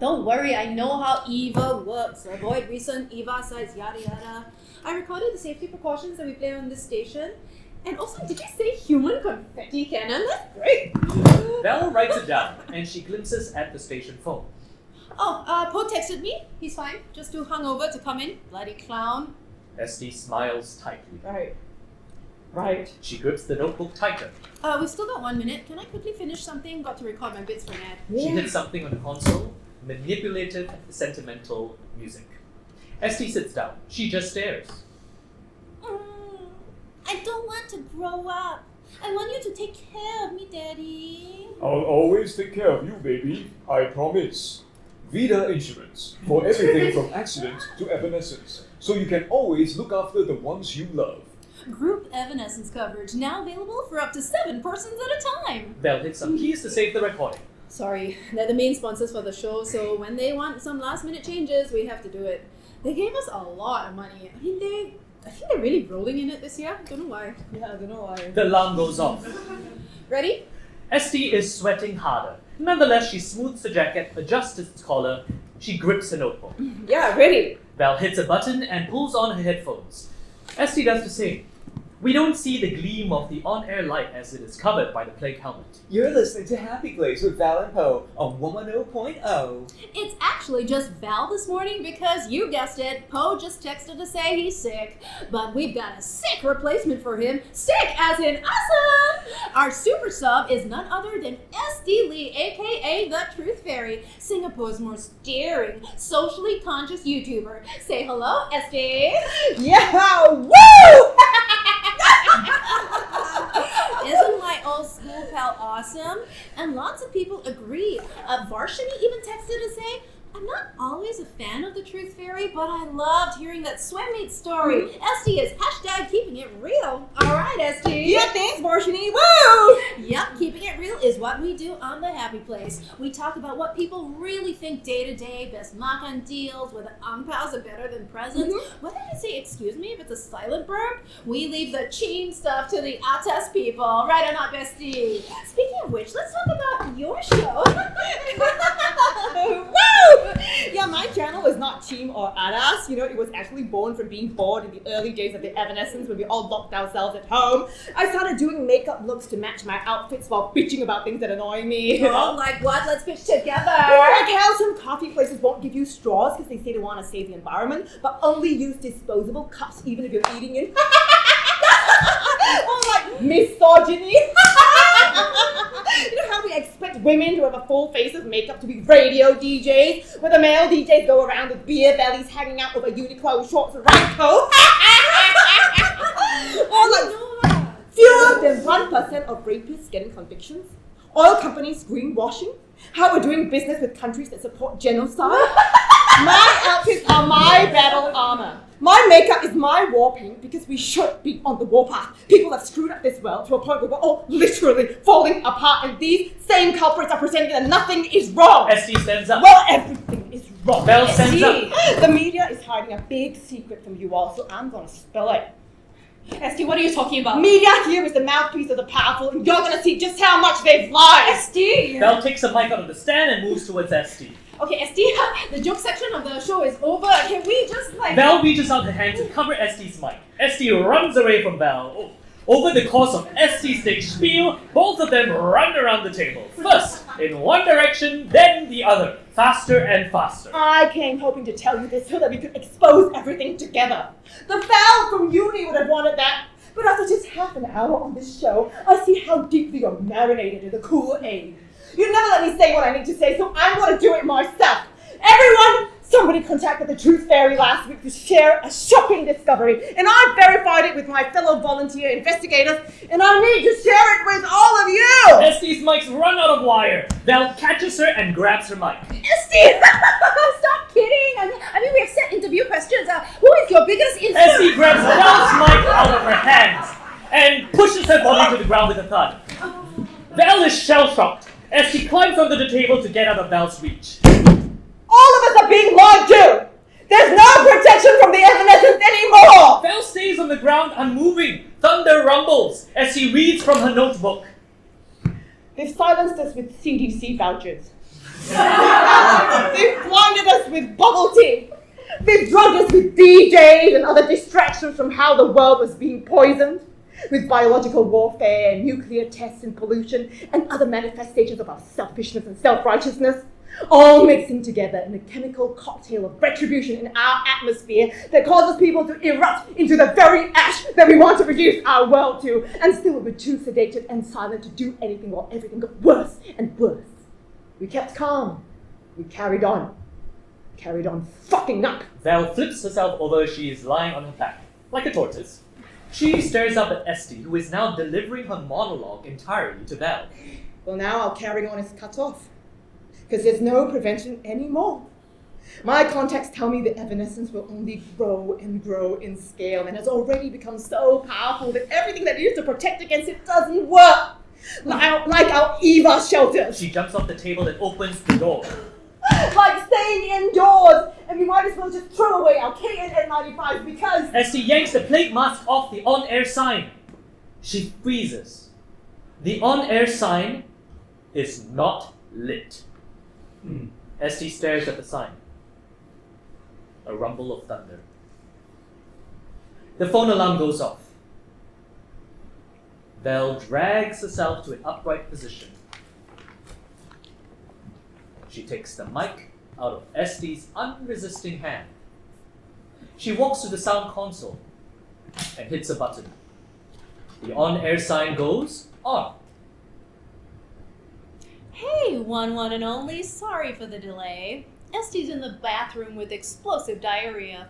Don't worry, I know how EVA works. Avoid recent EVA sites, yada yada. I recorded the safety precautions that we play on this station. And also, did you say human confetti cannon? That's great. Val writes it down, and she glimpses at the station phone. Oh, Poe texted me. He's fine. Just too hungover to come in. Bloody clown. Esty smiles tightly. Right. She grips the notebook tighter. We've still got 1 minute. Can I quickly finish something? Got to record my bits for Ned. She hits something on the console. Manipulative, sentimental music. Esty sits down. She just stares. I don't want to grow up. I want you to take care of me, Daddy. I'll always take care of you, baby. I promise. Vida Insurance, for everything from accident to evanescence, so you can always look after the ones you love. Group Evanescence coverage now available for up to 7 persons at a time. Val hits some keys to save the recording. Sorry, they're the main sponsors for the show, so when they want some last minute changes, we have to do it. They gave us a lot of money. I think they're really rolling in it this year. Don't know why. Yeah, I don't know why. The alarm goes off. Ready? Esty is sweating harder. Nonetheless, she smooths the jacket, adjusts its collar. She grips the notebook. Yeah, ready. Val hits a button and pulls on her headphones. Esty does the same. We don't see the gleam of the on-air light as it is covered by the plague helmet. You're listening to Happy Place with Val and Poe on 110.0. It's actually just Val this morning because, you guessed it, Poe just texted to say he's sick. But we've got a sick replacement for him. Sick as in awesome! Our super sub is none other than SD Lee, aka the Truth Fairy, Singapore's most daring, socially conscious YouTuber. Say hello, SD! Yeah, woo! Isn't my old school pal awesome? And lots of people agree. Varshini even texted to say, I'm not always a fan of the Truth Fairy, but I loved hearing that swimmeet story. SD is hashtag keeping it real. Alright, SD. Yeah, thanks, Varshini. Woo! Yep, keeping it real is what we do on The Happy Place. We talk about what people really think day to day, best makan deals, whether ang paos are better than presents, whether you say excuse me if it's a silent burp. We leave the cheem stuff to the atas people, right or not, bestie? Speaking of which, let's talk about your show. Woo! Yeah, my channel is not Team or Adas. You know, it was actually born from being bored in the early days of the Evanescence when we all locked ourselves at home. I started doing makeup looks to match my outfits while bitching about things that annoy me. Oh, like what? Let's pitch together. Like how some coffee places won't give you straws because they say they want to save the environment, but only use disposable cups even if you're eating it. Or like misogyny. You know how we expect women to have a full face of makeup to be radio DJs, where the male DJs go around with beer bellies hanging out over Uniqlo shorts and raincoats? Fewer than 1% of rapists getting convictions. Oil companies greenwashing. How we're doing business with countries that support genocide. My outfits are my battle armor. My makeup is my war paint because we should be on the warpath. People have screwed up this world to a point where we're all literally falling apart, and these same culprits are pretending that nothing is wrong. SD stands up. Well, everything is wrong. Belle stands up. The media is hiding a big secret from you all, so I'm gonna spill it. SD, what are you talking about? Media here is the mouthpiece of the powerful, and you're gonna see just how much they've lied. SD! Belle takes a mic out of the stand and moves towards SD. Okay, SD, the joke section of the show is over. Can we just like... Belle reaches out her hand to cover SD's mic. SD runs away from Belle. Over the course of SD's next spiel, both of them run around the table. First in one direction, then the other. Faster and faster. I came hoping to tell you this so that we could expose everything together. The fowl from uni would have wanted that. But after just half an hour on this show, I see how deeply you're marinated in the Kool-Aid. You never let me say what I need to say, so I'm going to do it myself. Everyone, somebody contacted the Truth Fairy last week to share a shocking discovery, and I verified it with my fellow volunteer investigators, and I need to share it with all of you. SD's mics run out of wire. Belle catches her and grabs her mic. SD! Stop kidding! I mean, we have set interview questions. Who is your biggest influence? SD grabs Belle's mic out of her hands and pushes her body to the ground with a thud. Belle is shell-shocked as she climbs under the table to get out of Belle's reach. All of us are being lied to! There's no protection from the evanescence anymore! Belle stays on the ground unmoving. Thunder rumbles as she reads from her notebook. They've silenced us with CDC vouchers. They've blinded us with bubble tea. They've drugged us with DJs and other distractions from how the world was being poisoned. With biological warfare and nuclear tests and pollution and other manifestations of our selfishness and self-righteousness, all mixing together in a chemical cocktail of retribution in our atmosphere that causes people to erupt into the very ash that we want to reduce our world to, and still we're too sedated and silent to do anything while everything got worse and worse. We kept calm. We carried on. Carried on fucking up. Belle flips herself over as she is lying on her back, like a tortoise. She stares up at SD, who is now delivering her monologue entirely to Belle. Well, now our carrying on is cut off, because there's no prevention anymore. My contacts tell me the evanescence will only grow and grow in scale and has already become so powerful that everything that used to protect against it doesn't work. Like our EVA shelters. She jumps off the table and opens the door. Like staying indoors, and we might as well just throw away our KN95 because... As she yanks the plate mask off the on-air sign, she freezes. The on-air sign is not lit. As she stares at the sign, a rumble of thunder. The phone alarm goes off. Belle drags herself to an upright position. She takes the mic out of SD's unresisting hand. She walks to the sound console and hits a button. The on-air sign goes on. Hey, one and only, sorry for the delay. Estee's in the bathroom with explosive diarrhea.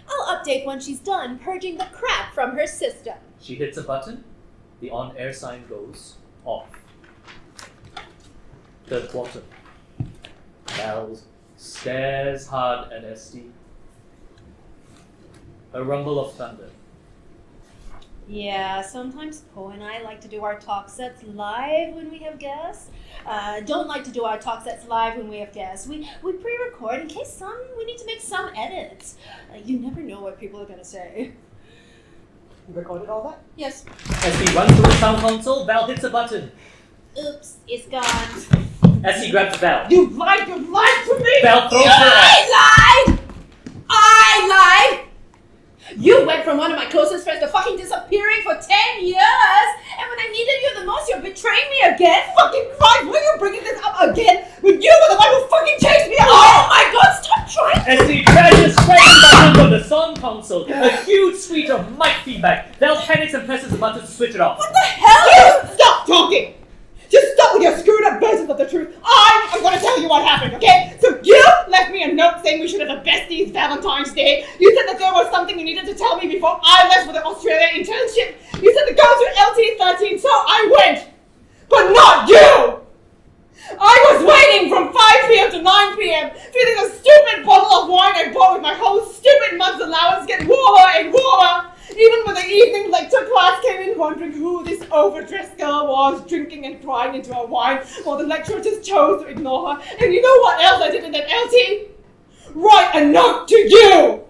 I'll update when she's done purging the crap from her system. She hits a button. The on-air sign goes off. Third quarter. Belle stares hard at SD. A rumble of thunder. Yeah, sometimes Poe and I like to do our talk sets live when we have guests. Don't like to do our talk sets live when we have guests. We pre-record in case we need to make some edits. You never know what people are going to say. You recorded all that? Yes. As he runs to the sound console, Belle hits a button. Oops, it's gone. As he grabs Belle, You lied to me! Belle throws her off. I lied! You went from one of my closest friends to fucking disappearing for 10 years! And when I needed you the most, you're betraying me again? Fucking Christ, were you bringing this up again? When you were the one who fucking chased me Oh my god, stop trying! As he crashes pressing buttons on the sound console, a huge suite of mic feedback. Belle panics and presses the button to switch it off. What the hell? Stop talking! Just stop with your screwed up versions of the truth. I'm going to tell you what happened, okay? So you left me a note saying we should have a besties Valentine's Day. You said that there was something you needed to tell me before I left for the Australia internship. You said to go to LT13, so I went! But not you! I was waiting from 5 p.m. to 9 p.m., feeling a stupid bottle of wine I bought with my whole stupid month's allowance get warmer and warmer. Even when the evening lecture class came in wondering who this overdressed girl was, drinking and crying into her wine, while the lecturer just chose to ignore her. And you know what else I did in that LT? Write a note to you!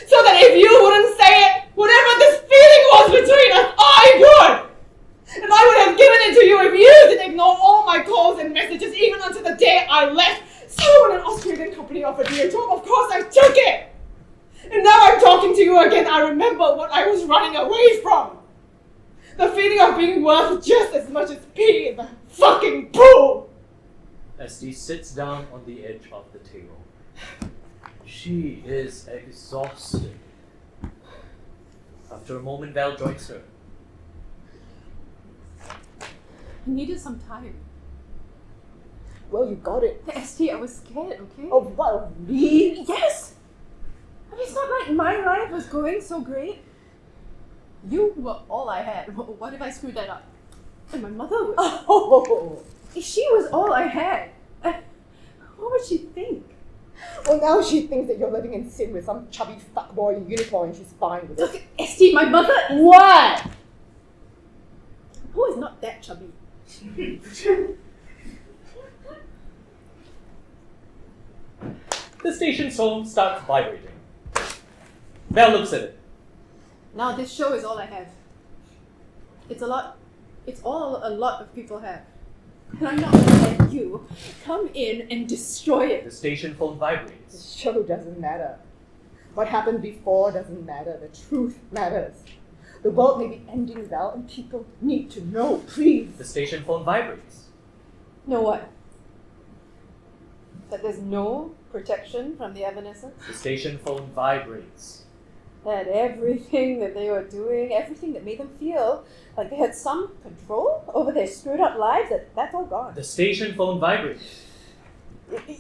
So that if you wouldn't say it, whatever this feeling was between us, I would! And I would have given it to you if you didn't ignore all my calls and messages, even until the day I left. So when an Australian company offered me a job, of course I took it! And now I'm talking to you again, I remember what I was running away from. The feeling of being worth just as much as pee in the fucking pool! SD sits down on the edge of the table. She is exhausted. After a moment, Val joins her. I needed some time. Well, you got it. ST, I was scared, okay? Oh, what, me? Yes! I mean, it's not like my life was going so great. You were all I had. What if I screwed that up? And my mother was... Oh! She was all I had. What would she think? Well, now she thinks that you're living in sin with some chubby fuckboy in uniform and she's fine with it. Look, ST, my mother... What? Who is not that chubby? The station's phone starts vibrating. Val looks at it. Now this show is all I have. It's a lot. It's all a lot of people have. And I'm not gonna let you come in and destroy it. The station phone The vibrates. show doesn't matter. What happened before doesn't matter. The truth matters. The world may be ending, Val, and people need to know, please. The station phone vibrates. Know what? That there's no protection from the evanescence? The station phone vibrates. That everything that they were doing, everything that made them feel like they had some control over their screwed up lives, that's all gone. The station phone vibrates.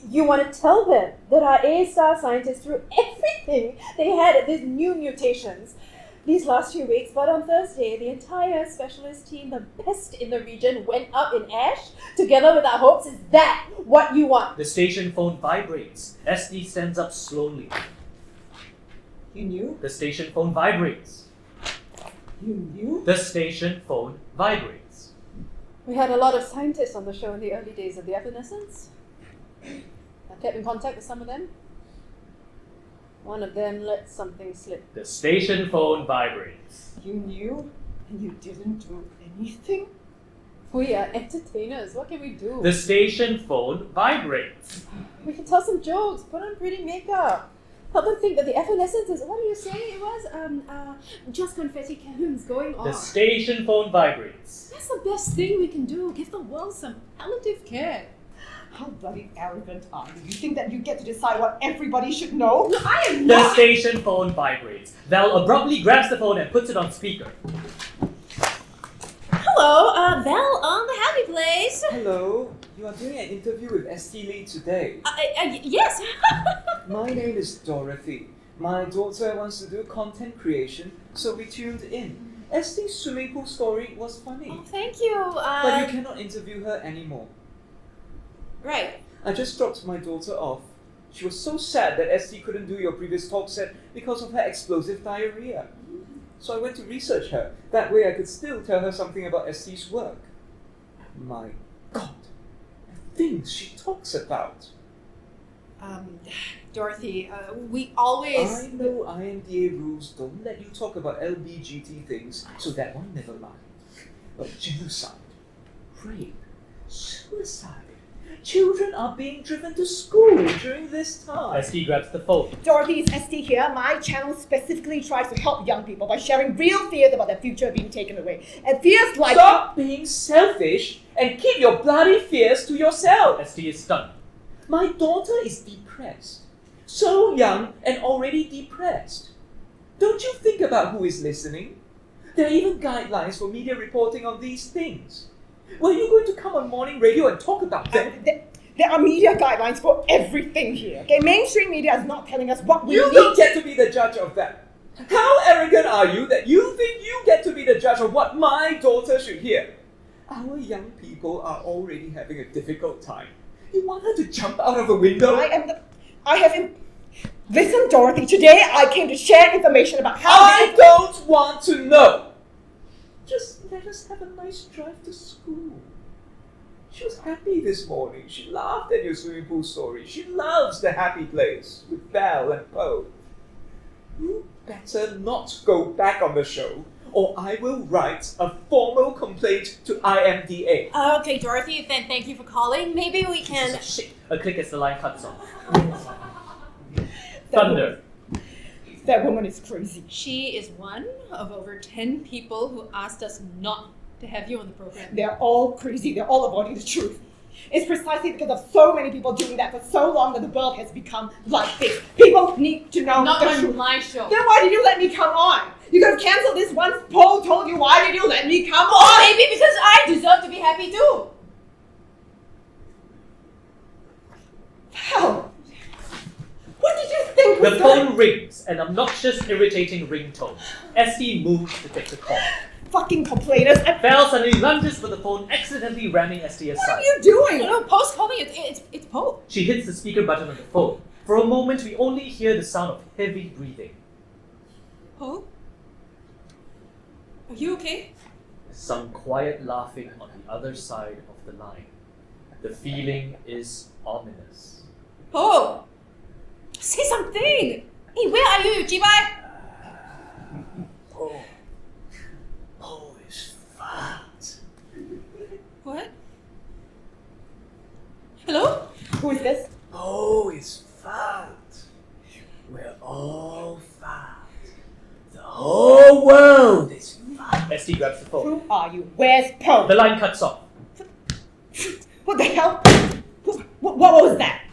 You want to tell them that our A-star scientists threw everything they had at these new mutations these last few weeks, but on Thursday, the entire specialist team, the best in the region, went up in ash together with our hopes. Is that what you want? The station phone vibrates. SD stands up slowly. You knew? The station phone vibrates. You knew? The station phone vibrates. We had a lot of scientists on the show in the early days of the evanescence. I kept in contact with some of them. One of them let something slip. The station phone vibrates. You knew? And you didn't do anything? We are entertainers. What can we do? The station phone vibrates. We can tell some jokes, put on pretty makeup. Help them think that the evanescence is, what do you say it was? Just confetti cannons going The on. station phone vibrates. That's the best thing we can do. Give the world some palliative care. How bloody arrogant are you? You think that you get to decide what everybody should know? No, I am The not. station phone vibrates. Val abruptly grabs the phone and puts it on speaker. Hello, Val on the Happy Place. Hello, you are doing an interview with ST Lee today. Yes. My name is Dorothy. My daughter wants to do content creation, so we tuned in. ST's swimming pool story was funny, Oh, thank you. but you cannot interview her anymore. Right. I just dropped my daughter off. She was so sad that ST couldn't do your previous talk set because of her explosive diarrhea. So I went to research her. That way I could still tell her something about ST's work. My God, the things she talks about. Dorothy, we always... I know IMDA rules don't let you talk about LBGT things, so that one never mind. But genocide, rape, suicide. Children are being driven to school during this time. SD grabs the phone. Dorothy, it's ST here. My channel specifically tries to help young people by sharing real fears about their future being taken away. And fears like... Stop being selfish and keep your bloody fears to yourself. SD is stunned. My daughter is depressed. So young and already depressed. Don't you think about who is listening? There are even guidelines for media reporting on these things. Were you going to come on morning radio and talk about them? There are media guidelines for everything here. Okay, mainstream media is not telling us what we You need. don't get to be the judge of that. How arrogant are you that you think you get to be the judge of what my daughter should hear? Our young people are already having a difficult time. You want her to jump out of a window? Listen, Dorothy, today I came to share information about how I don't want to know. Just let us have a nice drive to school. She was happy this morning. She laughed at your swimming pool story. She loves the happy place with Belle and Poe. You better not go back on the show, or I will write a formal complaint to IMDA. Okay, Dorothy, then thank you for calling. Maybe we can... Shit. A click as the line cuts off. Thunder. That woman is crazy. She is one of over 10 people who asked us not to have you on the program. They're all crazy. They're all avoiding the truth. It's precisely because of so many people doing that for so long that the world has become like this. People need to know Not the on truth. my show. Then why did you let me come on? You could have cancelled this once Paul told you. Why did you let me come Oh, on? maybe because I deserve to be happy too. How? What did you think was The going? phone rings, an obnoxious, irritating ringtone. Esty moves to take the call. Fucking complainers. Val suddenly lunges for the phone, accidentally ramming Esty What aside. are you doing? No, Poe's calling. It's Poe. She hits the speaker button on the phone. For a moment, we only hear the sound of heavy breathing. Poe? Are you okay? Some quiet laughing on the other side of the line. The feeling is ominous. Poe! Say something! Hey, where are you, Jibai? Poe is fat. What? Hello? Who is this? Poe is fat. We're all fat. The whole world is fat. Esty grabs the phone. Who are you? Where's Paul? The line cuts off. What the hell? What was that?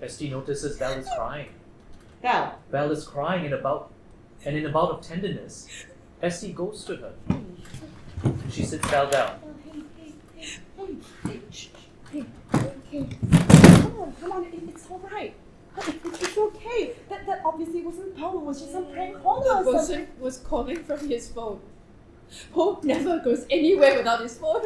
Esty notices Val is crying. Val. Val is crying in a bout of tenderness. Esty goes to her. She sits Val down. Hey. Come on, it's all right. It's okay. That obviously wasn't Paul. It was just some prank call The or something. person was calling from his phone. Poe never goes anywhere without his phone.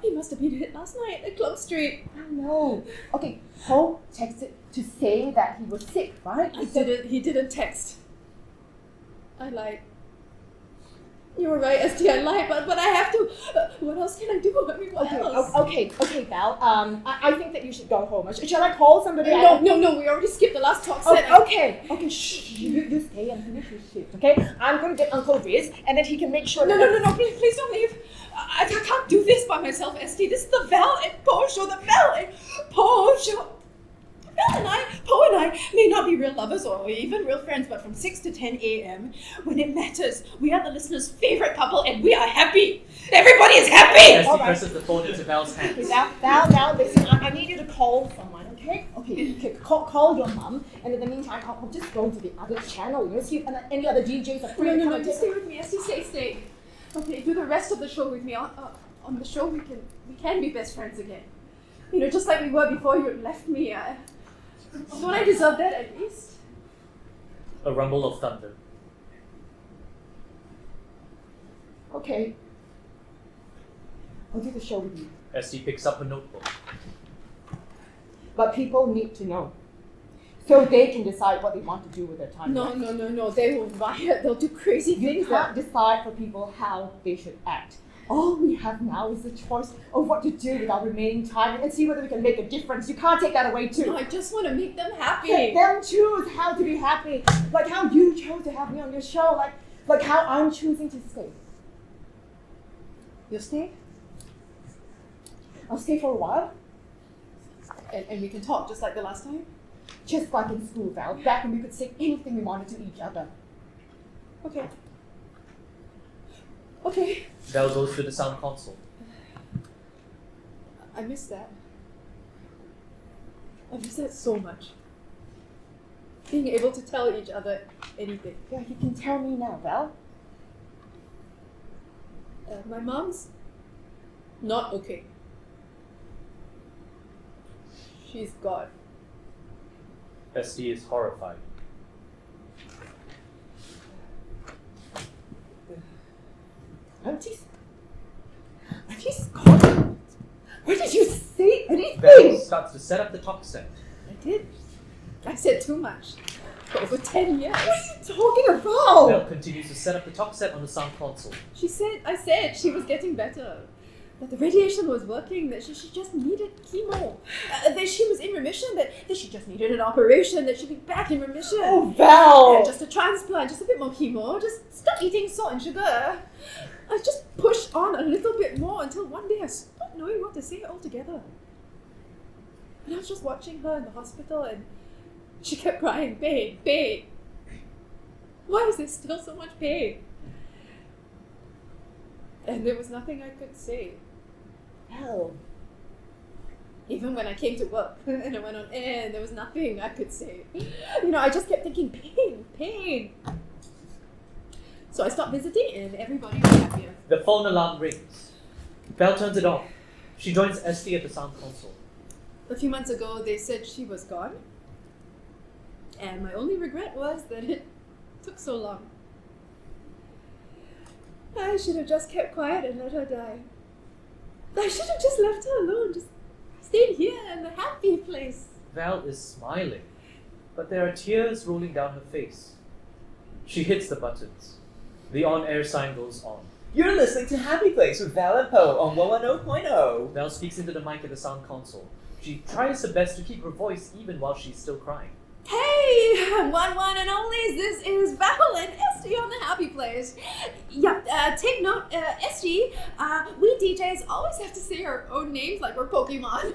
He must have been hit last night at Club Street. I know. Okay, Paul texted to say that he was sick, right? He didn't text. I lied. You were right, ST, I lied, but I have to. What else can I do? I mean, what else? Okay, Val. I think that you should go home. Shall I call somebody? No, we already skipped the last talk set. Okay, shh. You stay and finish your shift, okay? I'm going to get Uncle Riz, and then he can make sure No, please don't leave. I can't do this by myself, ST. This is the Val and Poe show, the Val and Poe show. Poe and I may not be real lovers or even real friends, but from 6 to 10 a.m., when it matters, we are the listener's favorite couple and we are happy. Everybody is happy! Esty presses the phone into Val's hands. Okay, Val, listen, I need you to call someone, okay? Okay, call your mum, and in the meantime, I'll just go to the other channel, see if any other DJs are free to come and Just take stay with me, ST, stay. Okay, do the rest of the show with me. On the show, we can be best friends again. You know, just like we were before you left me. Don't I deserve that at least? A rumble of thunder. Okay. I'll do the show with you. Esty picks up her notebook. But people need to know. So they can decide what they want to do with their time. No. They will riot. They'll do crazy You things. can't decide for people how they should act. All we have now is the choice of what to do with our remaining time and see whether we can make a difference. You can't take that away too. No, I just want to make them happy. Let them choose how to be happy. Like how you chose to have me on your show. Like how I'm choosing to stay. You'll stay? I'll stay for a while. And we can talk just like the last time? Just like in school, Val. Back when we could say anything we wanted to each other. Okay. Val goes to the sound console. I miss that. I miss that so much. Being able to tell each other anything. Yeah, you can tell me now, Val. My mom's not okay. She's gone. Esty is horrified. starts to set up the talk set. I did. I said too much. For over 10 years. What are you talking about? Val continues to set up the talk set on the sound console. I said she was getting better. That the radiation was working, that she just needed chemo. That she was in remission, that she just needed an operation, that she'd be back in remission. Oh, Val! Just a transplant, just a bit more chemo, just stop eating salt and sugar. I just pushed on a little bit more until one day I stopped knowing what to say altogether. And I was just watching her in the hospital and she kept crying, pain, pain. Why is there still so much pain? And there was nothing I could say. Val. Even when I came to work and I went on air and there was nothing I could say. I just kept thinking, pain, pain. So I stopped visiting and everybody was happier. The phone alarm rings. Val turns it off. She joins Esty at the sound console. A few months ago, they said she was gone. And my only regret was that it took so long. I should have just kept quiet and let her die. I should have just left her alone, just stayed here in the happy place. Val is smiling, but there are tears rolling down her face. She hits the buttons. The on-air sign goes on. You're listening to Happy Place with Val and Poe on 110.0. Val speaks into the mic at the sound console. She tries her best to keep her voice even while she's still crying. Hey, one and only, this is Val and Esty on the Happy Place. Yeah, take note, Esty, we DJs always have to say our own names like we're Pokemon.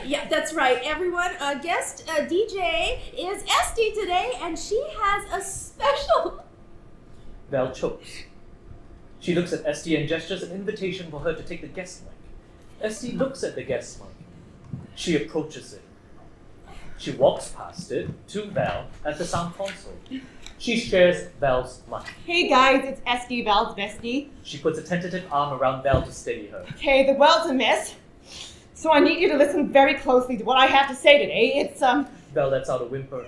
Yeah, that's right, everyone. Guest DJ is Esty today, and she has a special... Val chokes. She looks at Esty and gestures an invitation for her to take the guest mic. Esty looks at the guest mic. She approaches it. She walks past it to Val at the sound console. She shares Val's mic. Hey guys, it's Esty, Val's bestie. She puts a tentative arm around Val to steady her. Okay, the world's a mess. So I need you to listen very closely to what I have to say today. It's, Val lets out a whimper.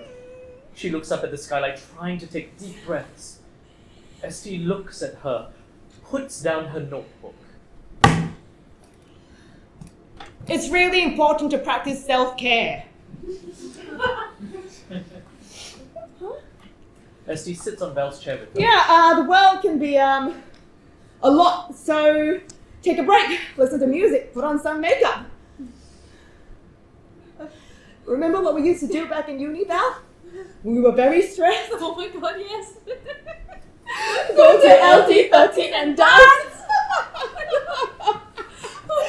She looks up at the skylight, trying to take deep breaths. Esty looks at her, puts down her notebook. It's really important to practice self-care. Esty sits on Val's chair with her. Yeah, the world can be, a lot, so take a break, listen to music, put on some makeup. Remember what we used to do back in uni, Val? We were very stressed. Oh my god, yes. Go to LT13 and dance!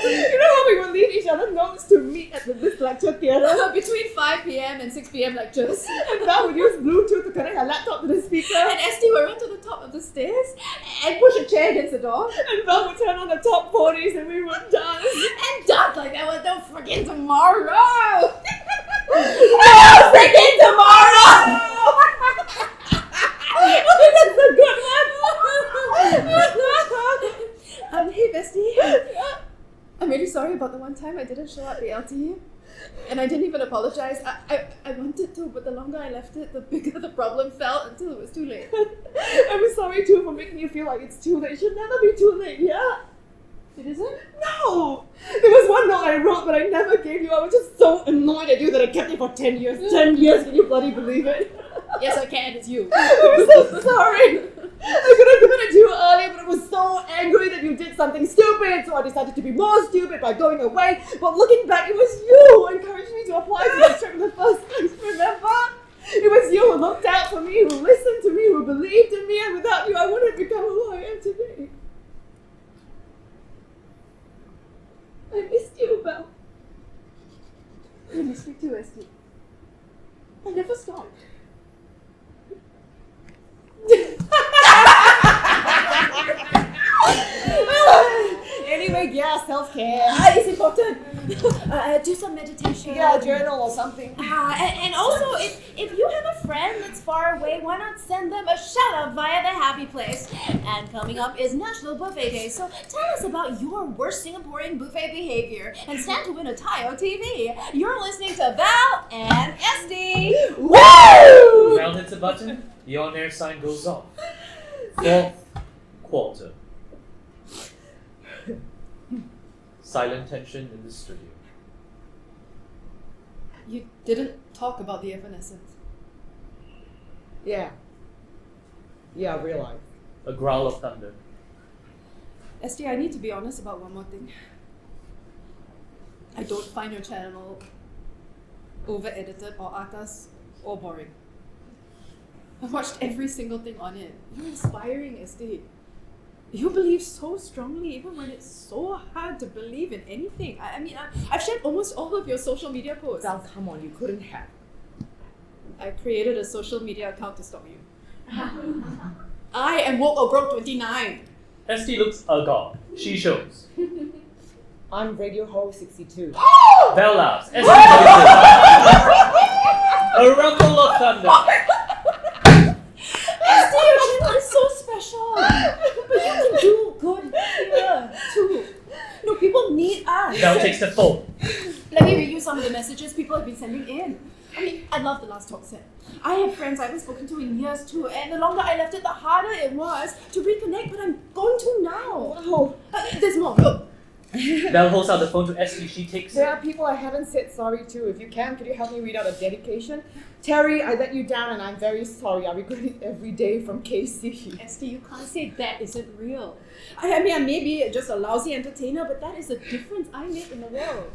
You know how we would leave each other notes to meet at this lecture theatre? Between 5 p.m. and 6 p.m. lectures. And Val would use Bluetooth to connect her laptop to the speaker. And Esty would run to the top of the stairs and push a chair against the door. And Val would turn on the top 40s and we would dance. And dance like that was no freaking tomorrow! No freaking tomorrow! That's a good one! Hey bestie. I'm really sorry about the one time I didn't show up at the LT. And I didn't even apologize. I wanted to, but the longer I left it, the bigger the problem felt until it was too late. I'm sorry too for making you feel like it's too late. It should never be too late, yeah? It isn't? No! There was one note I wrote but I never gave you. I was just so annoyed at you that I kept it for 10 years. 10 years, can you bloody believe it? Yes, I can, it's you. I'm so sorry. I could have given it to you earlier, but I was so angry that you did something stupid, so I decided to be more stupid by going away. But looking back, it was you who encouraged me to apply for the trip in the first place, remember? It was you who looked out for me, who listened to me, who believed in me, and without you, I wouldn't have become who I am today. I missed you, Val. I missed you too, Esty. I never stopped. Anyway, yeah, self-care. It's important. Do some meditation. Yeah, journal or something. And also, if you have a friend that's far away, why not send them a shout out via the Happy Place? And coming up is National Buffet Day, so tell us about your worst Singaporean buffet behavior and stand to win a Tayo TV. You're listening to Val and Esty. Woo! Val hits a button, the on-air sign goes off. Fourth quarter. Silent tension in the studio. You didn't talk about the evanescence. Yeah. Yeah, I realize. A growl of thunder. Esty, I need to be honest about one more thing. I don't find your channel over-edited or atas or boring. I've watched every single thing on it. You're inspiring, Esty. You believe so strongly even when it's so hard to believe in anything. I've shared almost all of your social media posts. Val, come on, you couldn't have. I created a social media account to stop you. I am woke or broke 29. Esty looks agog. She shows. I'm Radio Ho 62. Val laughs. Esty noises. A rumble of thunder. Esty, your channel is so special. But you can do good here too. No, people need us. Val takes the phone. Let me read you some of the messages people have been sending in. I love the last talk set. I have friends I haven't spoken to in years too, and the longer I left it, the harder it was to reconnect, but I'm going to now. Oh. There's more, look. Val holds out the phone to Esty. She takes There it. are people I haven't said sorry to. If you can, could you help me read out a dedication? Terry, I let you down and I'm very sorry. I regret it every day from KC. Esty, you can't say that isn't real. I may be just a lousy entertainer, but that is the difference I make in the world.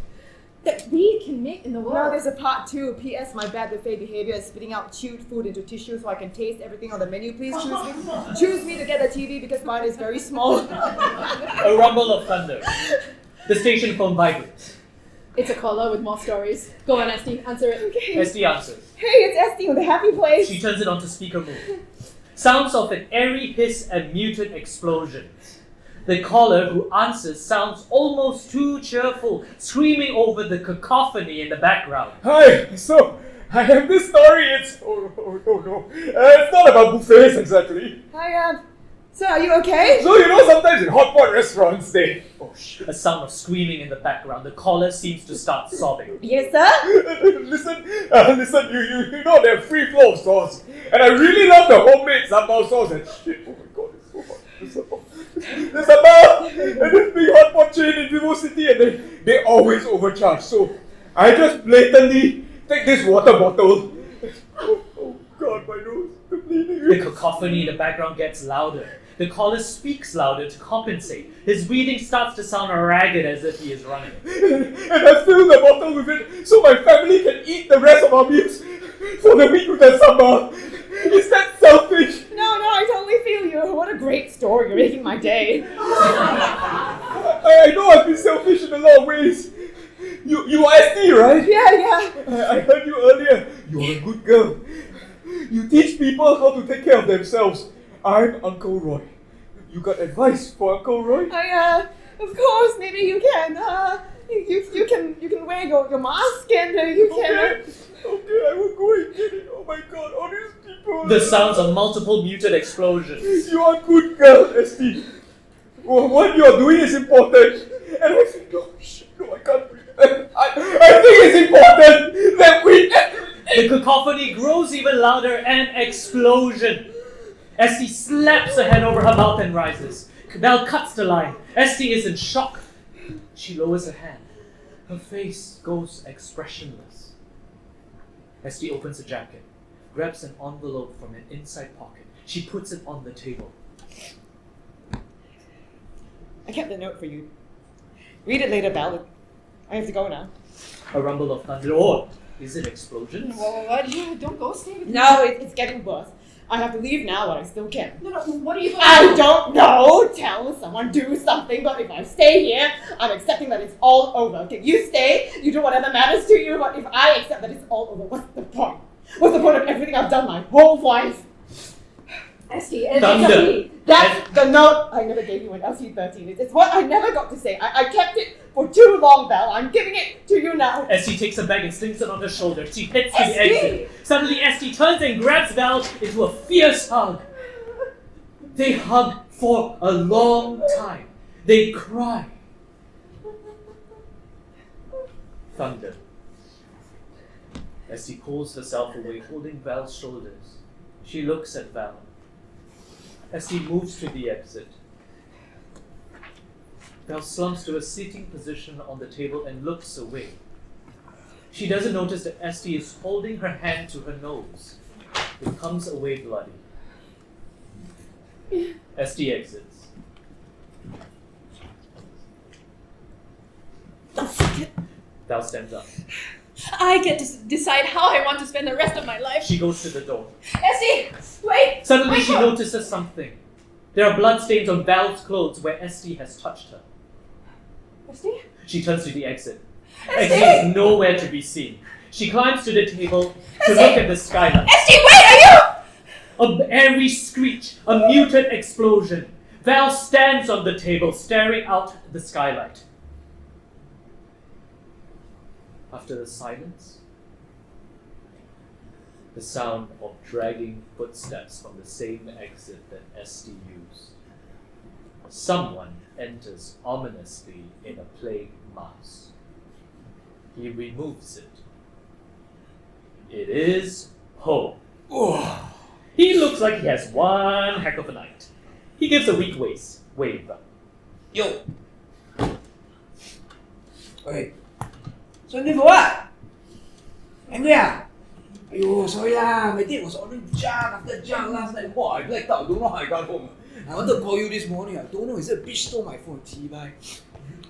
That we can make in the world. Now there's a part 2. P.S. My bad buffet behavior is spitting out chewed food into tissue so I can taste everything on the menu. Please choose me. Choose me to get a TV because mine is very small. A rumble of thunder. The station phone vibrates. It's a caller with more stories. Go on, Esty, answer it. Okay. Esty answers. Hey, it's Esty with the happy place. She turns it onto speaker mode. Sounds of an airy hiss and muted explosions. The caller who answers sounds almost too cheerful, screaming over the cacophony in the background. Hi, so I have this story. It's no. It's not about buffets exactly. Hi, sir, are you okay? So sometimes in hot pot restaurants they. Oh shit. A sound of screaming in the background. The caller seems to start sobbing. Yes, sir? Listen. You know they have free flow of sauce, and I really love the homemade sambal sauce. And shit, oh my god, it's so hot. It's so hot. There's a bar and this big hot pot chain in Vivo City, and they always overcharge. So I just blatantly take this water bottle. Oh god, my nose, I'm bleeding. The cacophony in the background gets louder. The caller speaks louder to compensate. His breathing starts to sound ragged as if he is running. And I fill the bottle with it so my family can eat the rest of our meals for the week with the sambal. Is that selfish? No, I totally feel you. What a great story. You're making my day. I know I've been selfish in a lot of ways. You are SD, right? Yeah. I heard you earlier. You're a good girl. You teach people how to take care of themselves. I'm Uncle Roy. You got advice for Uncle Roy? Of course, maybe you can. You can wear your mask and you can. Okay, I will go and get it. Oh my god, all these people. The sounds of multiple muted explosions. You are a good girl, Esty. What you are doing is important. And I think, oh shit, no, I can't breathe. I think it's important that we. The cacophony grows even louder and explosion. Esty slaps her hand over her mouth and rises. Val cuts the line. Esty is in shock. She lowers her hand. Her face goes expressionless. Esty opens a jacket, grabs an envelope from an inside pocket. She puts it on the table. I kept the note for you. Read it later, Val. I have to go now. A rumble of thunder. Oh, is it explosions? What? Don't go, stay with me. No, it's getting worse. I have to leave now, but I still can. No, what are you going I don't know. Tell someone, do something. But if I stay here, I'm accepting that it's all over. Okay, you stay. You do whatever matters to you. But if I accept that it's all over, what's the point? What's the point of everything I've done my whole life? Esty, Thunder. That's the note I never gave you in LC13. It's what I never got to say. I kept it for too long, Val. I'm giving it to you now. Esty takes a bag and slings it on her shoulder. She heads to the Esty! exit. Suddenly, Esty turns and grabs Val into a fierce hug. They hug for a long time. They cry. Thunder. Esty pulls herself away, holding Val's shoulders. She looks at Val. Esty moves to the exit. Val slumps to a sitting position on the table and looks away. She doesn't notice that Esty is holding her hand to her nose. It comes away bloody. Esty exits. Val stands up. I get to decide how I want to spend the rest of my life. She goes to the door. Esty, wait! Suddenly wait she for- notices something. There are bloodstains on Val's clothes where Esty has touched her. Esty? She turns to the exit. Esty! Esty is nowhere to be seen. She climbs to the table to look at the skylight. Esty, wait, are you? An airy screech, a muted explosion. Val stands on the table, staring out at the skylight. After the silence, the sound of dragging footsteps from the same exit that Esty used. Someone enters ominously in a plague mask. He removes it. It is Poe. He looks like he has one heck of a night. He gives a weak wave. Yo. Okay. So angry for what? Angry ah? Aiyo, sorry lah. My date was ordering junk after junk last night. Wow, I blacked out. Don't know how I got home. I wanted to call you this morning. I don't know. Is it a bitch stole my phone? Bye.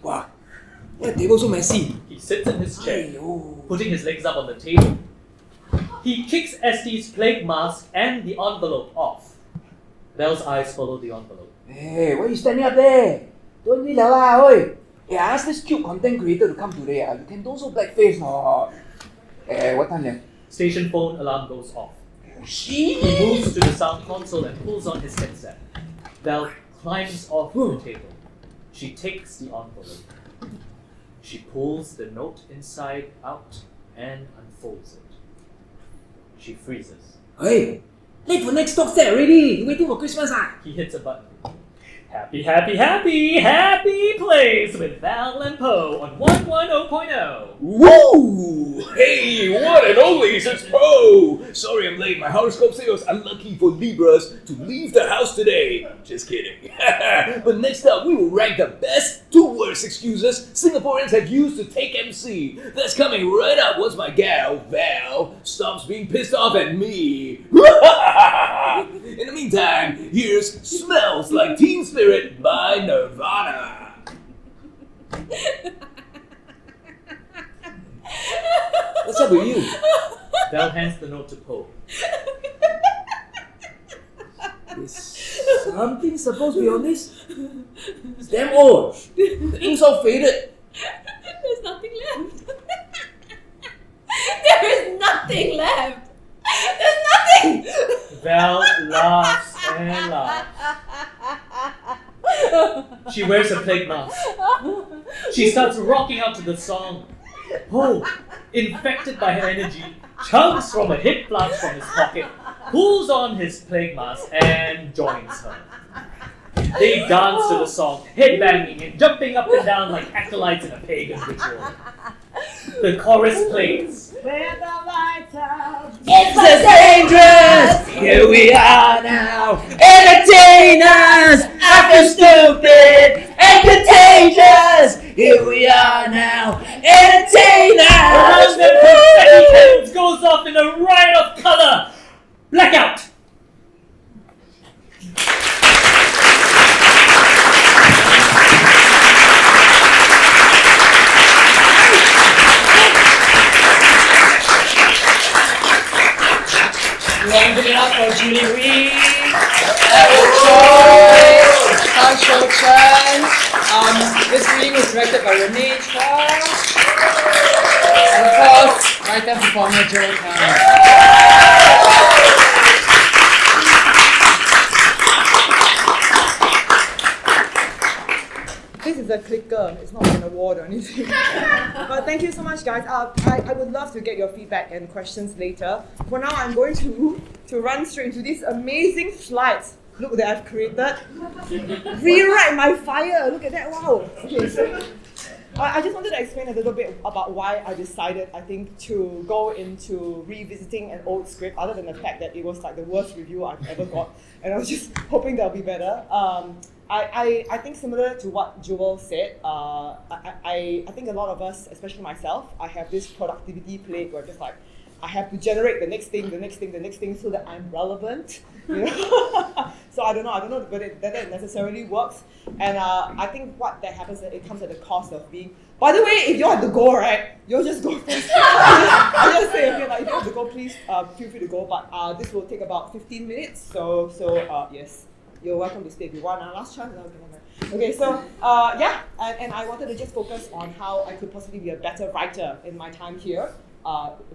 Wow. Why the table so messy? He sits in his chair, Aiyo. putting his legs up on the table. He kicks Esty's plague mask and the envelope off. Belle's eyes follow the envelope. Hey, why you standing up there? Don't be lah, oi. Hey, I asked this cute content creator to come today. You can don't so blackface, no. Hey, what time then? Station phone alarm goes off. Oh, shit. He moves to the sound console and pulls on his headset. Belle climbs off the table. She takes the envelope. She pulls the note inside out and unfolds it. She freezes. Hey, late for next talk set already. You waiting for Christmas ah? He hits a button. Happy, happy, happy, happy place with Val and Poe on 110.0. Woo! Hey, one and only, it's Poe! Sorry I'm late, my horoscope said it was unlucky for Libras to leave the house today. Just kidding. But next up, we will rank the best 2 worst excuses Singaporeans have used to take MC. That's coming right up once my gal, Val, stops being pissed off at me. In the meantime, here's Smells Like Teen Spirit by Nirvana. What's up with you? Val hands the note to Poe. Is something supposed to be on this? It's damn old. The ink's all faded. There's nothing left. There is nothing left. There's nothing. Val laughs and laughs. She wears a plague mask. She starts rocking out to the song. Poe, infected by her energy, chunks from a hip flask from his pocket, pulls on his plague mask and joins her. They dance to the song, headbanging and jumping up and down like acolytes in a pagan ritual. The chorus plays. Where the lights out. It's so dangerous. Here we are now. Entertain us. I feel stupid and contagious. Here we are now. Entertain us. And then confetti cannons goes off in a riot of color. Blackout. Give it up for Julie Reed. Show Chen. This reading was directed by Renee Chua. And of course, writer performer Joe Tan. This is a clicker, it's not an award or anything. But thank you so much, guys. I would love to get your feedback and questions later. For now, I'm going to run straight into these amazing slides. Look that I've created. Rewrite my fire. Look at that. Wow. Okay, so I just wanted to explain a little bit about why I decided, I think, to go into revisiting an old script, other than the fact that it was like the worst review I've ever got, and I was just hoping that'll be better. I think similar to what Joel said, I think a lot of us, especially myself, I have this productivity plague where just like, I have to generate the next thing so that I'm relevant. You know? So I don't know whether that necessarily works. And I think what that happens, it comes at the cost of being. By the way, if you have to go, right, you'll just go first. I just say, okay, like if you have to go, please feel free to go. But this will take about 15 minutes. So yes, you're welcome to stay if you want. Last chance. Okay, so yeah, and I wanted to just focus on how I could possibly be a better writer in my time here.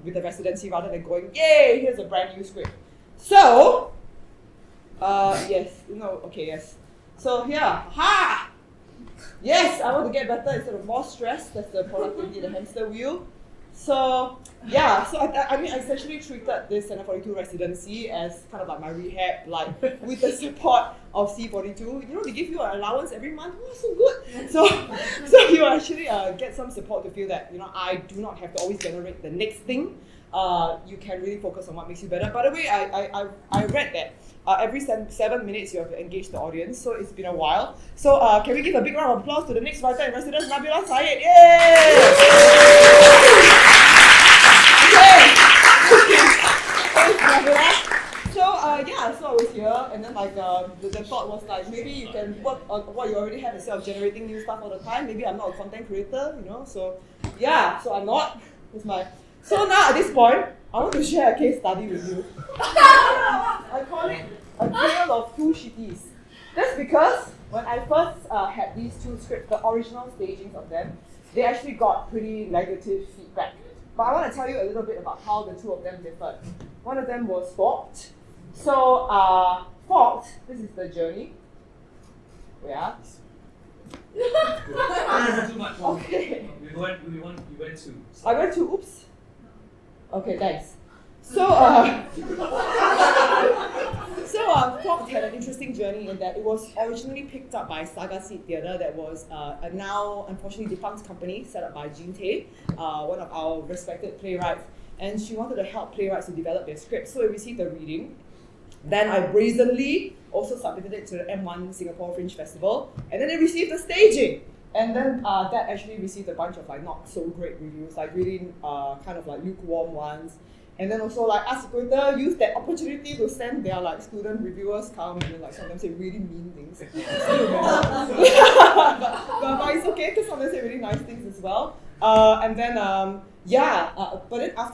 With the residency rather than going, yay, here's a brand new script. So, yes. So here, yes, I want to get better instead of more stress. That's the productivity, the hamster wheel. So, yeah, so I mean, I essentially treated this Center 42 residency as kind of like my rehab, like with the support of C42. You know, they give you an allowance every month. Oh, so good. So you actually get some support to feel that, you know, I do not have to always generate the next thing. You can really focus on what makes you better. By the way, I read that every 7 minutes you have to engage the audience, so it's been a while. So can we give a big round of applause to the next writer in residence, Nabila Syed? Yay! So I was here, and then like the thought was like, maybe you can work on what you already have instead of generating new stuff all the time. Maybe I'm not a content creator, you know. So yeah, so I'm not. So now at this point, I want to share a case study with you. I call it a tale of two shitties. That's because when I first had these two scripts, the original stagings of them, they actually got pretty negative feedback. But I want to tell you a little bit about how the two of them differed. One of them was Forked. So, Forked, this is the journey. Yeah. Too much. Okay. You went to. I went to, oops. Okay, thanks. So, Forked had an interesting journey in that it was originally picked up by Saga Seed Theatre, that was a now unfortunately defunct company set up by Jean Tay, one of our respected playwrights, and she wanted to help playwrights to develop their scripts. So it received a reading. Then I brazenly also submitted it to the M1 Singapore Fringe Festival, and then it received a staging. And then that actually received a bunch of like not so great reviews, like really kind of like lukewarm ones. And then also like Ask Twitter used that opportunity to send their like student reviewers come and then like sometimes say really mean things. but it's okay because sometimes say really nice things as well. But then after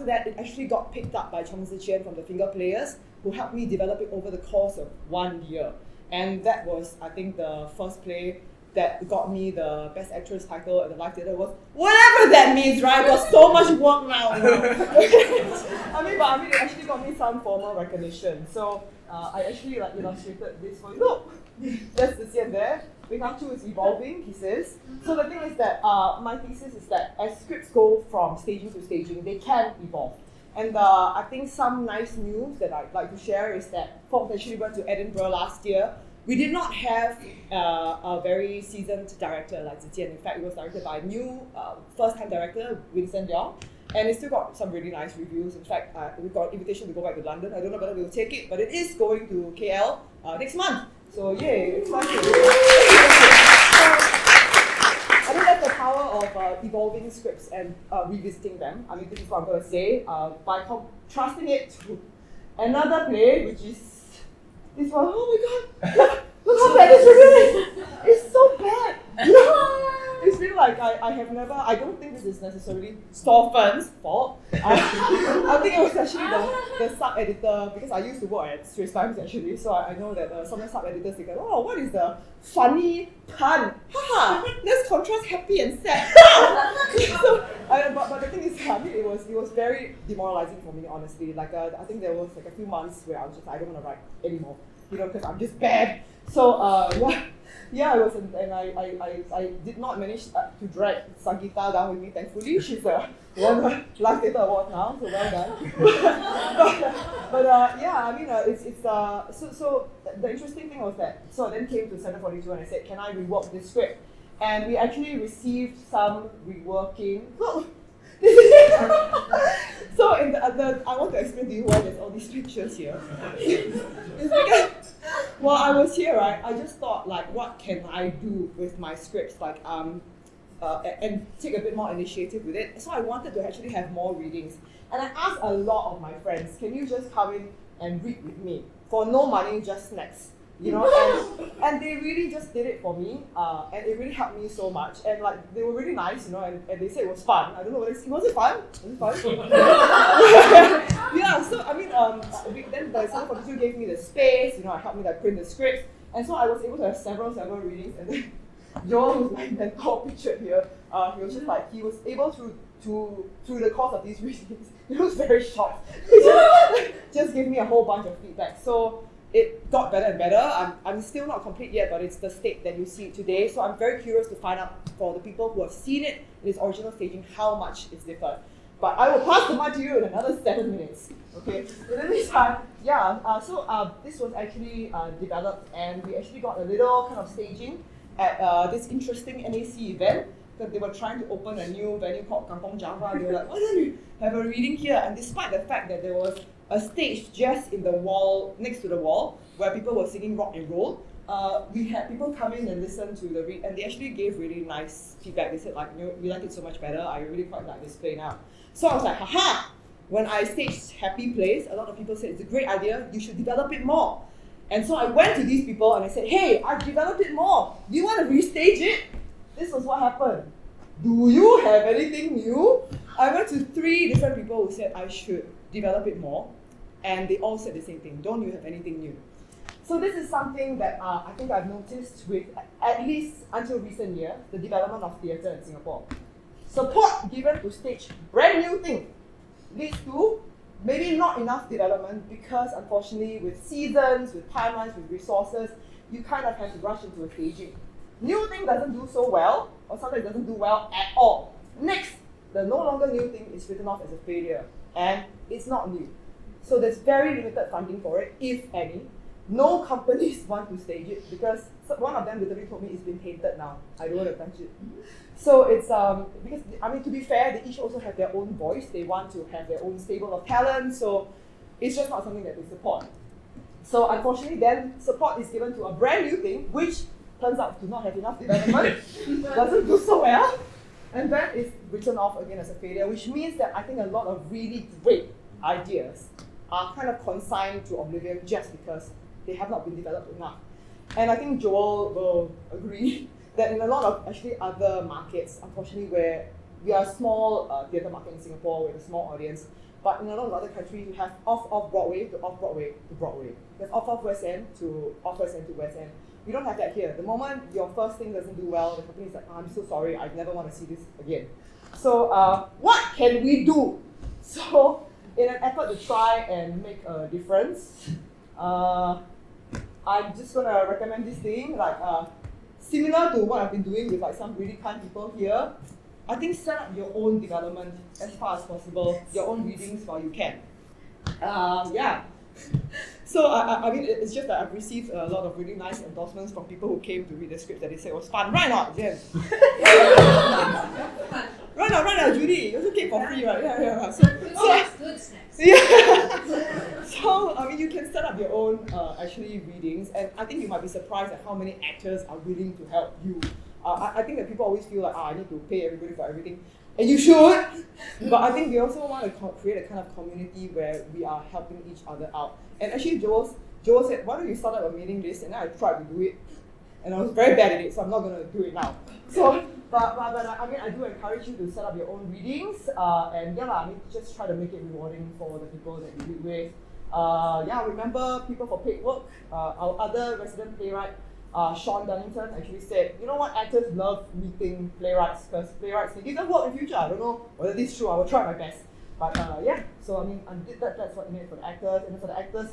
that it actually got picked up by Cheng Xin from the Finger Players, who helped me develop it over the course of 1 year. And that was, I think, the first play that got me the Best Actress title at the Live Theatre. Was whatever that means, right? It was so much work now. I mean, it actually got me some formal recognition. So I actually like illustrated this for you. Look, that's the scene there. Pikachu is evolving, he says. So the thing is that my thesis is that as scripts go from staging to staging, they can evolve. And I think some nice news that I'd like to share is that Forked actually went to Edinburgh last year. We did not have a very seasoned director like Zijian. In fact, it was directed by a new first-time director, Winston Leong, and it still got some really nice reviews. In fact, we got an invitation to go back to London. I don't know whether we'll take it, but it is going to KL next month. So yay, exciting. I think that's the power of evolving scripts and revisiting them. I mean, this is what I'm going to say. By contrasting it to another play, which is this one. Oh my god! Look how bad this review is! It's so bad! It's really like I don't think this is necessarily Storfen's fault. I think it was actually the sub-editor, because I used to work at Straits Times actually, so I know that sometimes sub-editors think, oh, what is the funny pun? Haha, let's contrast happy and sad. But the thing is, I mean, it was very demoralizing for me, honestly. Like I think there was like a few months where I was just, I don't want to write anymore, because I'm just bad. So yeah, it was, and I did not manage to drag Sangeeta down with me. Thankfully, she's won the Live Theatre Award now, so well done. but yeah, I mean, it's so the interesting thing was that, so I then came to Center 42 and I said, can I rework this script? and we actually received some reworking. So in I want to explain to you why there's all these pictures here. It's because while I was here, right, I just thought like, what can I do with my scripts, like and take a bit more initiative with it. So I wanted to actually have more readings, and I asked a lot of my friends, can you just come in and read with me for no money, just snacks? You know, and they really just did it for me, and it really helped me so much. And like they were really nice, you know, and they said it was fun. I don't know whether it was fun. Was it fun? Yeah. So I mean, then the Center for Teaching gave me the space. You know, helped me like print the scripts, and so I was able to have several readings. And then Joel, who's my mentor, pictured here. He was just like he was able through the course of these readings. He was very shocked. Just gave me a whole bunch of feedback. So it got better and better. I'm still not complete yet, but it's the state that you see it today. So I'm very curious to find out for the people who have seen it in its original staging how much it's different. But I will pass the mic to you in another 7 minutes. Okay. In the meantime, this was actually developed, and we actually got a little kind of staging at this interesting NAC event, because they were trying to open a new venue called Kampong Java. They were like, why don't we have a reading here? And despite the fact that there was a stage just in the wall, next to the wall, where people were singing rock and roll, we had people come in and listen to the read, and they actually gave really nice feedback. They said like, you know, we like it so much better. I really quite like this play now. So I was like, haha! When I staged Happy Plays, a lot of people said it's a great idea. You should develop it more. And so I went to these people and I said, hey, I've developed it more. Do you want to restage it? This was what happened. Do you have anything new? I went to 3 different people who said I should develop it more, and they all said the same thing. Don't you have anything new? So this is something that I think I've noticed with, at least until recent years, the development of theatre in Singapore. Support given to stage brand new thing leads to maybe not enough development, because unfortunately with seasons, with timelines, with resources, you kind of have to rush into a staging. New thing doesn't do so well, or sometimes doesn't do well at all. Next, the no longer new thing is written off as a failure, and it's not new. So there's very limited funding for it, if any. No companies want to stage it, because one of them literally told me it's been painted now. I don't want to touch it. So it's because I mean, to be fair, they each also have their own voice. They want to have their own stable of talent. So it's just not something that they support. So unfortunately, then support is given to a brand new thing, which turns out to not have enough development, doesn't do so well, and then it's written off again as a failure, which means that I think a lot of really great ideas are kind of consigned to oblivion just because they have not been developed enough. And I think Joel will agree that in a lot of actually other markets, unfortunately, where we are a small theatre market in Singapore with a small audience, but in a lot of other countries, you have off-Broadway to off-Broadway to Broadway. You have off-West End to off-West End to West End. We don't have that here. The moment your first thing doesn't do well, the company is like, oh, I'm so sorry, I never want to see this again. So what can we do? So in an effort to try and make a difference, I'm just going to recommend this thing, like similar to what I've been doing with like some really kind people here. I think set up your own development as far as possible, your own readings while you can. Yeah. So I mean, it's just that I've received a lot of really nice endorsements from people who came to read the script that they said it was fun. Right now, Jen? Right now, Judy. You also came for free, right? Yeah. So Good snacks. Yeah. So I mean, you can set up your own actually readings, and I think you might be surprised at how many actors are willing to help you. I think that people always feel like, I need to pay everybody for everything. And you should, but I think we also want to create a kind of community where we are helping each other out. And actually, Joel said, why don't you start up a mailing list? And then I tried to do it, and I was very bad at it, so I'm not going to do it now. So, but I mean, I do encourage you to set up your own readings, and yeah, I mean, just try to make it rewarding for the people that you read with. Remember People for Paid Work, our other resident playwright, Sean Dunnington actually said, you know what, actors love meeting playwrights because playwrights can give them work in the future. I don't know whether this is true, I will try my best. But so I mean, that's what I meant for the actors. And for the actors,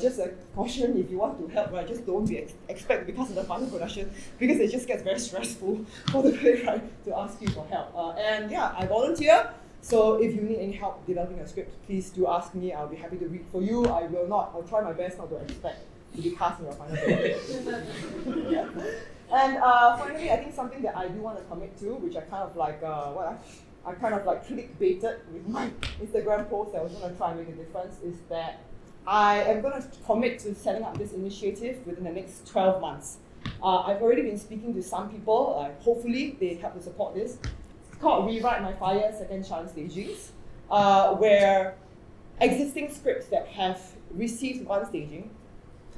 just a caution, if you want to help, right, just don't expect to become the final production, because it just gets very stressful for the playwright to ask you for help. I volunteer. So if you need any help developing a script, please do ask me. I'll be happy to read for you. I'll try my best not to expect to be cast in your final production. And finally, I think something that I do want to commit to, which I kind of like, I kind of like clickbaited with my Instagram post that I was going to try and make a difference, is that I am going to commit to setting up this initiative within the next 12 months. I've already been speaking to some people, hopefully they help to support this. It's called Rewrite My Fire Second Chance Stagings, where existing scripts that have received one staging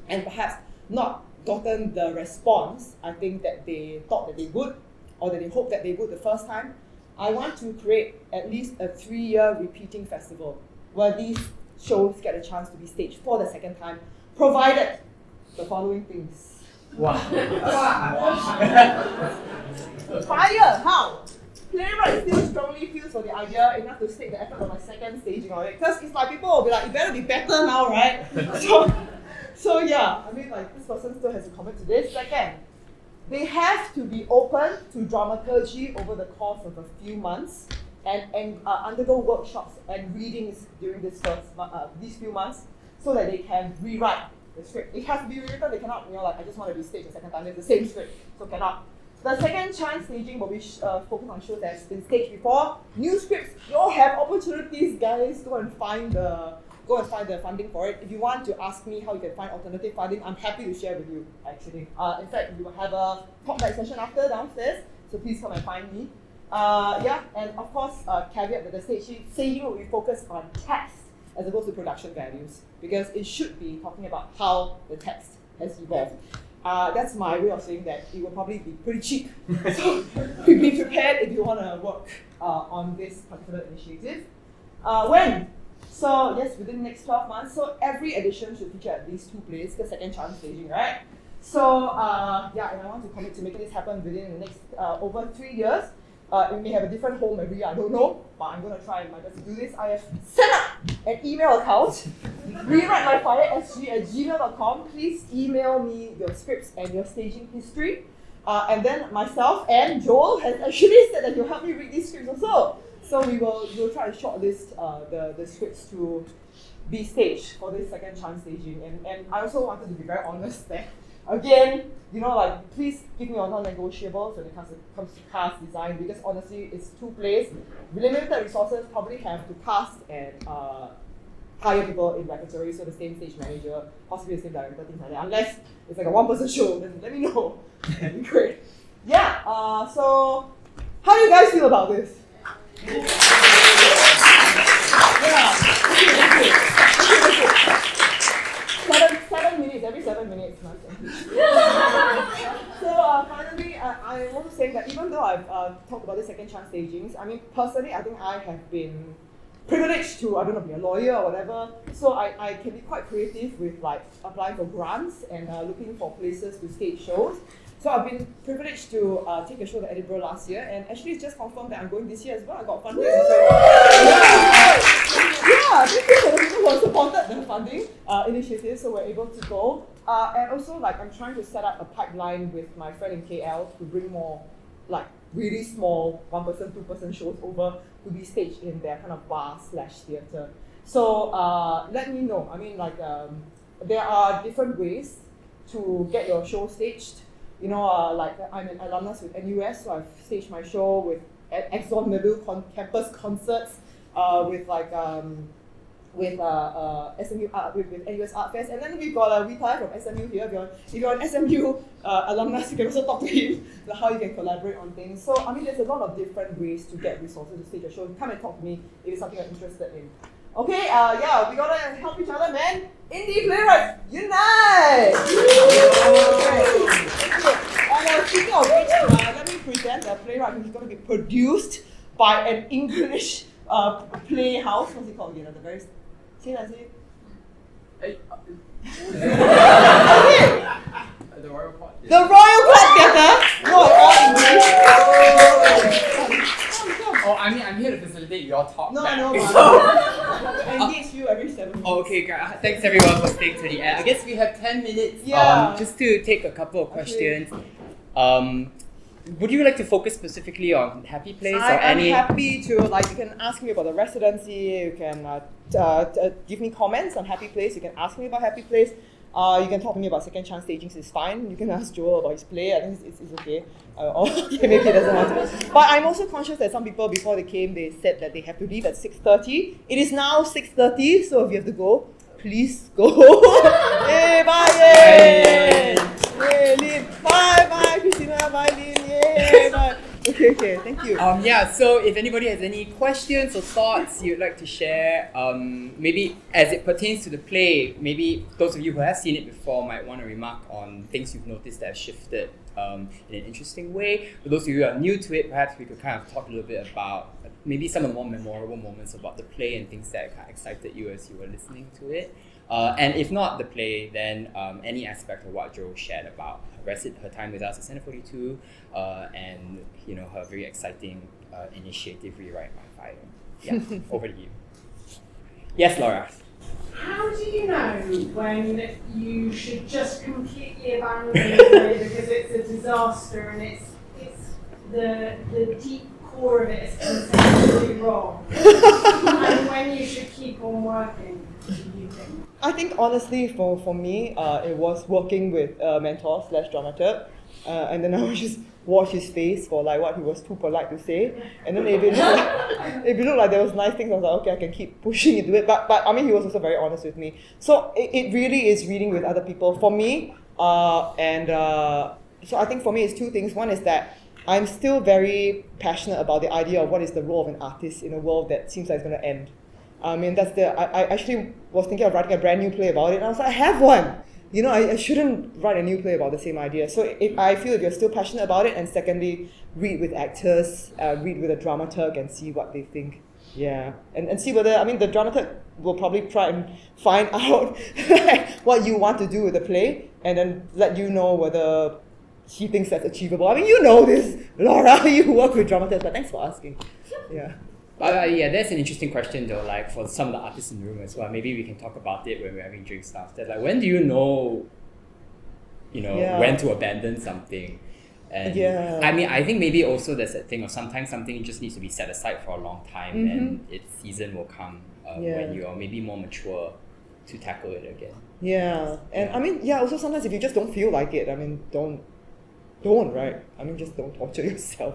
and perhaps not gotten the response I think that they thought that they would, or that they hoped that they would the first time, I want to create at least a 3-year repeating festival where these shows get a chance to be staged for the second time, provided the following things. Wow. Fire! How? Playwright still strongly feels for the idea enough to stake the effort on my second staging of it. Because it's like people will be like, it better be better now, right? So yeah, I mean like this person still has to commit to this. Second, they have to be open to dramaturgy over the course of a few months and undergo workshops and readings during these few months so that they can rewrite the script. It has to be rewritten, they cannot, like, I just want to be staged a second time, it's the same script, so cannot. The second chance staging will be focused on shows that have been staged before. New scripts, you'll have opportunities, guys. Go and find the funding for it. If you want to ask me how you can find alternative funding, I'm happy to share with you, actually. In fact, we will have a talk night session after downstairs, so please come and find me. And of course, caveat that the staging will be focused on text as opposed to production values, because it should be talking about how the text has evolved. That's my way of saying that it will probably be pretty cheap. So be prepared if you want to work on this particular initiative. When? So yes, within the next 12 months. So every edition should feature at least 2 plays, the second chance staging, right? So and I want to commit to making this happen within the next over 3 years. It may have a different home every year, I don't know, but I'm going to try my best to do this. I have set up an email account, rewritemyfiresg@gmail.com. Please email me your scripts and your staging history. And then myself and Joel has actually said that he'll help me read these scripts also. So we'll try to shortlist the scripts to be staged for this second chance staging. And I also wanted to be very honest that, again, please give me your non-negotiables when it comes to cast design, because honestly, it's 2 plays. With limited resources, probably have to cast and hire people in repertory, so the same stage manager, possibly the same director, things like that. Unless it's like a 1-person show, then let me know. That'd be great. Yeah, so how do you guys feel about this? Yeah. Okay. 7 minutes, every 7 minutes. So finally, I want to say that even though I've talked about the second chance stagings, I mean, personally, I think I have been privileged to, be a lawyer or whatever, so I can be quite creative with like applying for grants and looking for places to stage shows. So I've been privileged to take a show to Edinburgh last year, and actually it's just confirmed that I'm going this year as well. I got funding. Thank you for the people who have supported the funding initiative, so we're able to go. And also, I'm trying to set up a pipeline with my friend in KL to bring more, really small 1-person, 2-person shows over to be staged in their kind of bar/theatre. So let me know. I mean, there are different ways to get your show staged. I'm an alumnus with NUS, so I've staged my show with ExxonMobil campus concerts, with SMU with NUS Art Fest, and then we've got Vita from SMU here. If you're an SMU alumnus, you can also talk to him about how you can collaborate on things. So I mean, there's a lot of different ways to get resources to stage a show. Come and talk to me if it's something you're interested in. Okay, we gotta help each other, man. Indie playwrights, unite! And speaking of which, let me present the playwright who's going to be produced by an English playhouse. What's it called again? Say that. The Royal Court. The Royal Court Theatre. No, all English. Oh, I mean, I'm here to facilitate your talk. No, engage you every 7 minutes. Okay, great. Thanks everyone for staying to the end. I guess we have 10 minutes just to take a couple of questions. Would you like to focus specifically on Happy Place or any? I'm happy to, you can ask me about the residency, you can give me comments on Happy Place, you can ask me about Happy Place. You can talk to me about second chance stagings, it's fine. You can ask Joel about his play, I think it's okay. Okay, maybe he doesn't want to. But I'm also conscious that some people, before they came, they said that they have to leave at 6:30. It is now 6:30, so if you have to go, please go. Yay, bye, yay! Yay, Lynn. Bye, Christina, bye, Lynn, yay, bye. Okay, thank you. So if anybody has any questions or thoughts you'd like to share, maybe as it pertains to the play, maybe those of you who have seen it before might want to remark on things you've noticed that have shifted in an interesting way. For those of you who are new to it, perhaps we could kind of talk a little bit about maybe some of the more memorable moments about the play and things that kind of excited you as you were listening to it. And if not the play, then any aspect of what Jo shared about her time with us at Center 42 and her very exciting initiative, Rewrite My Fire. Yeah, over to you. Yes, Laura. How do you know when you should just completely abandon the play because it's a disaster and it's the deep core of it is conceptually wrong, and when you should keep on working? Do you think? I think honestly for me, it was working with a mentor / dramaturg, and then I would just watch his face for like what he was too polite to say, and then if it looked like there was nice things, I was like, okay, I can keep pushing into it. But I mean, he was also very honest with me. So it really is reading with other people for me, so I think for me it's two things. One is that I'm still very passionate about the idea of what is the role of an artist in a world that seems like it's going to end. I mean, I actually was thinking of writing a brand new play about it, and I was like, I have one! I shouldn't write a new play about the same idea. So I feel if you're still passionate about it, and secondly, read with actors, read with a dramaturg and see what they think. Yeah, and see whether, the dramaturg will probably try and find out what you want to do with the play, and then let you know whether she thinks that's achievable. I mean, you know this, Laura, you work with dramaturgs, but thanks for asking. Yeah. That's an interesting question though, like for some of the artists in the room as well. Maybe we can talk about it when we're having drinks downstairs. Like, when do you know, when to abandon something? And I think maybe also there's that thing of sometimes something just needs to be set aside for a long time, and its season will come when you're maybe more mature to tackle it again. Yeah, and also sometimes if you just don't feel like it, don't, right? Just don't torture yourself.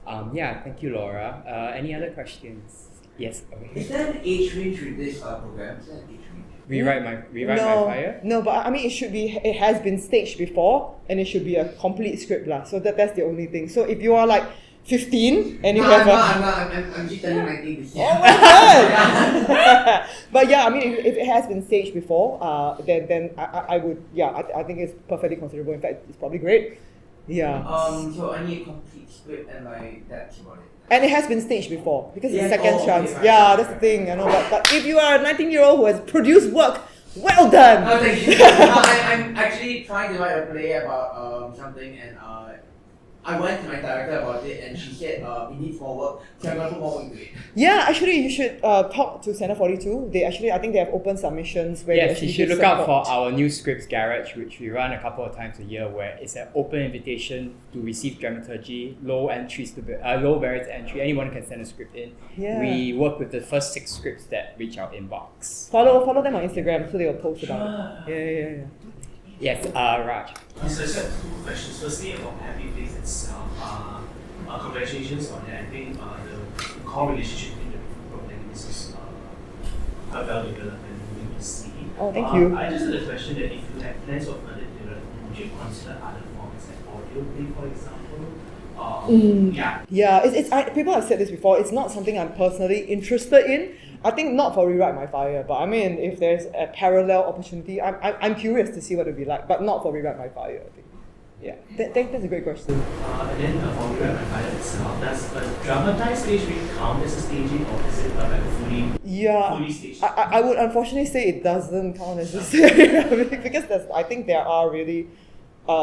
Thank you, Laura. Any other questions? Yes. Okay. Is there an age range with this program? Is there an age range? Rewrite My Fire? No, but it has been staged before, and it should be a complete script lah. So that's the only thing. So if you are like 15 and you have I'm just turning 19 this year. Oh my god! But if it has been staged before, then I would, I think it's perfectly considerable. In fact, it's probably great. Yeah. So I need a complete script and like that's about it. And it has been staged before because it's Yes, second chance. right, That's the thing, But if you are a 19-year-old who has produced work, well done. Oh, thank you. I'm actually trying to write a play about something, and I went to my director about it, and she said it needs more work, so I'm going to put more work into it. Yeah, actually, you should talk to Center 42. I think they have open submissions where yes, you should look out for our new scripts garage, which we run a couple of times a year, where it's an open invitation to receive dramaturgy, low barriers to entry. Anyone can send a script in. Yeah. We work with the first 6 scripts that reach our inbox. Follow them on Instagram so they will post about it. Yeah. Yes, Raj. So I just have 2 questions. Firstly, about Happy Place itself. Congratulations on it. I think the core relationship between the different protagonists is quite well developed and we see. Oh, thank you. I just had a question that if you have plans of further development, would you consider other forms like audio play, for example? Yeah. People have said this before. It's not something I'm personally interested in. I think not for Rewrite My Fire, but if there's a parallel opportunity, I'm curious to see what it would be like, but not for Rewrite My Fire, I think. Yeah, that's a great question. And then for Rewrite My Fire itself, does a dramatized stage read count as a staging, or is it like fully staged? I would unfortunately say it doesn't count as a staging because I think there are really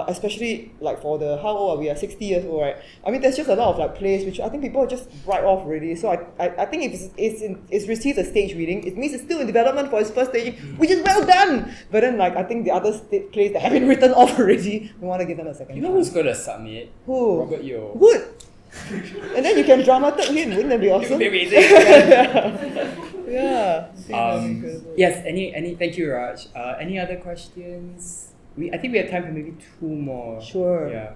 especially like for how old are we? 60 years old, right? There's just a lot of plays which I think people just write off already. So I think if it's received a stage reading, it means it's still in development for its first staging, which is well done. But then I think the other plays that have been written off already, we want to give them a second. You know who's going to submit? Who? Robert Yeo. Good. And then you can dramaturg him, wouldn't that be awesome? It would be amazing. Yeah. I think that's incredible. Yes. Any? Thank you, Raj. Any other questions? I think we have time for maybe 2 more. Sure. Yeah.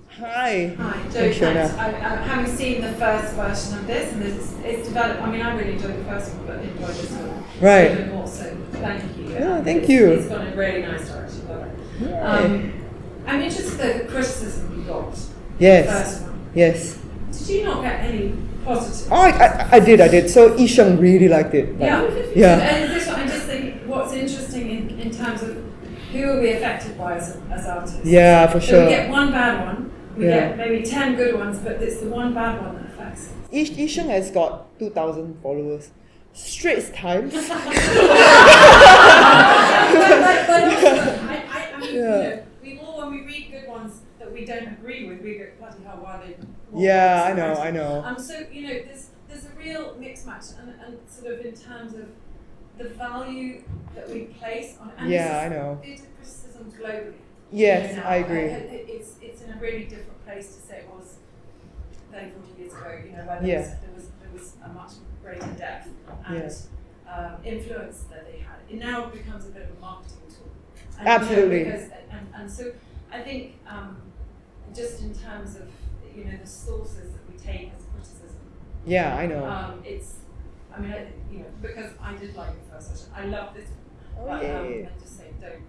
Hi. Hi, Hey, Joe. Shona. Thanks. Having seen the first version of this, and it's developed. I mean, I really enjoyed the first one, but enjoyed this one Right. even more. So thank you. Yeah, thank It's- you. It's gone in a really nice direction. Love it. Yay. I'm interested in the criticism you got. Yes. The first one. Yes. Did you not get any positive? Oh, I did. So Isheng really liked it. Like, Yeah. Yeah. And this one, I just think what's interesting in terms of who are we affected by as artists. Yeah, for So sure. we get one bad one, we Yeah. get maybe 10 good ones, but it's the one bad one that affects us. Isheng has got 2,000 followers. Straits Times. but also, I mean, you know, we all, when we read good ones that we don't agree with, we go, bloody hell, why are they? Yeah, I know. So, you know, there's a real mix match, and sort of in terms of the value that we place on it. And Yeah, this is I know. theatre criticism globally. Yes, You know, I agree. It's in a really different place to say it was 30, 40 years ago, you know, where Yeah. there was a much greater depth and influence that they had. It now becomes a bit of a marketing tool. And, Absolutely. You know, and so I think just in terms of, you know, the sources that we take as criticism, Yeah, I know. I mean, you know, because I did like the first session, I love this one. But I just say don't.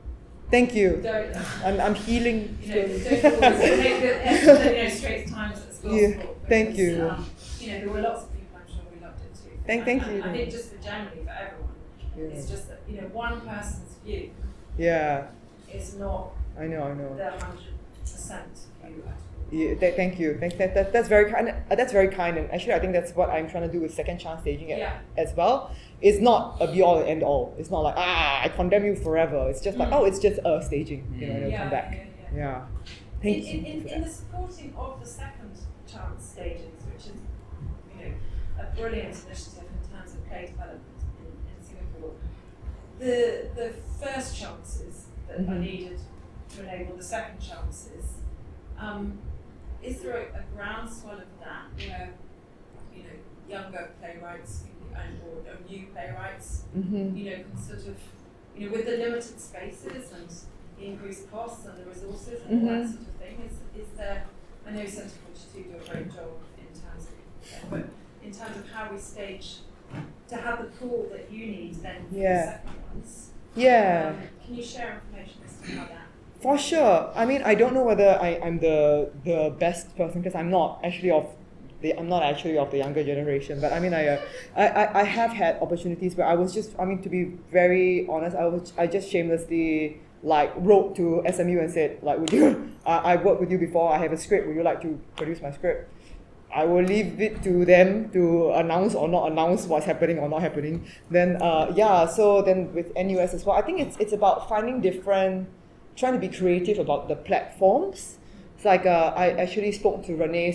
Thank you. Don't. I'm healing. You know, don't always take the Straits Times as gospel. Yeah, thank you. You know, there were lots of people, I'm sure, we loved it too. Thank you. I think just for generally for everyone, it's just that, you know, one person's view Yeah, is not I know. the 100% view. Yeah, thank you. That's very kind. That's very kind, and actually, I think that's what I'm trying to do with second chance staging as well. It's not a be all and end all. It's not like I condemn you forever. It's just like it's just a staging. You know, it'll come back. Yeah. Thank you. In the supporting of the second chance stagings, which is, you know, a brilliant initiative in terms of play development in Singapore, the first chances that are needed to enable the second chances. Is there a groundswell of that where, you know, younger playwrights or new playwrights, you know, can sort of, you know, with the limited spaces and the increased costs and the resources and all that sort of thing, is there, I know Centre 42 do a great job in terms of, but in terms of how we stage, to have the pool that you need then for the second ones. Yeah. Can you share information as to how that? For sure. I mean, I don't know whether I'm the best person because I'm not actually of the younger generation. But I mean, I have had opportunities where I was just, I mean, to be very honest, I just shamelessly like wrote to SMU and said, like, would you? I worked with you before. I have a script. Would you like to produce my script? I will leave it to them to announce or not announce what's happening or not happening. Then so then with NUS as well, I think it's about finding different. Trying to be creative about the platforms. It's like I actually spoke to Renee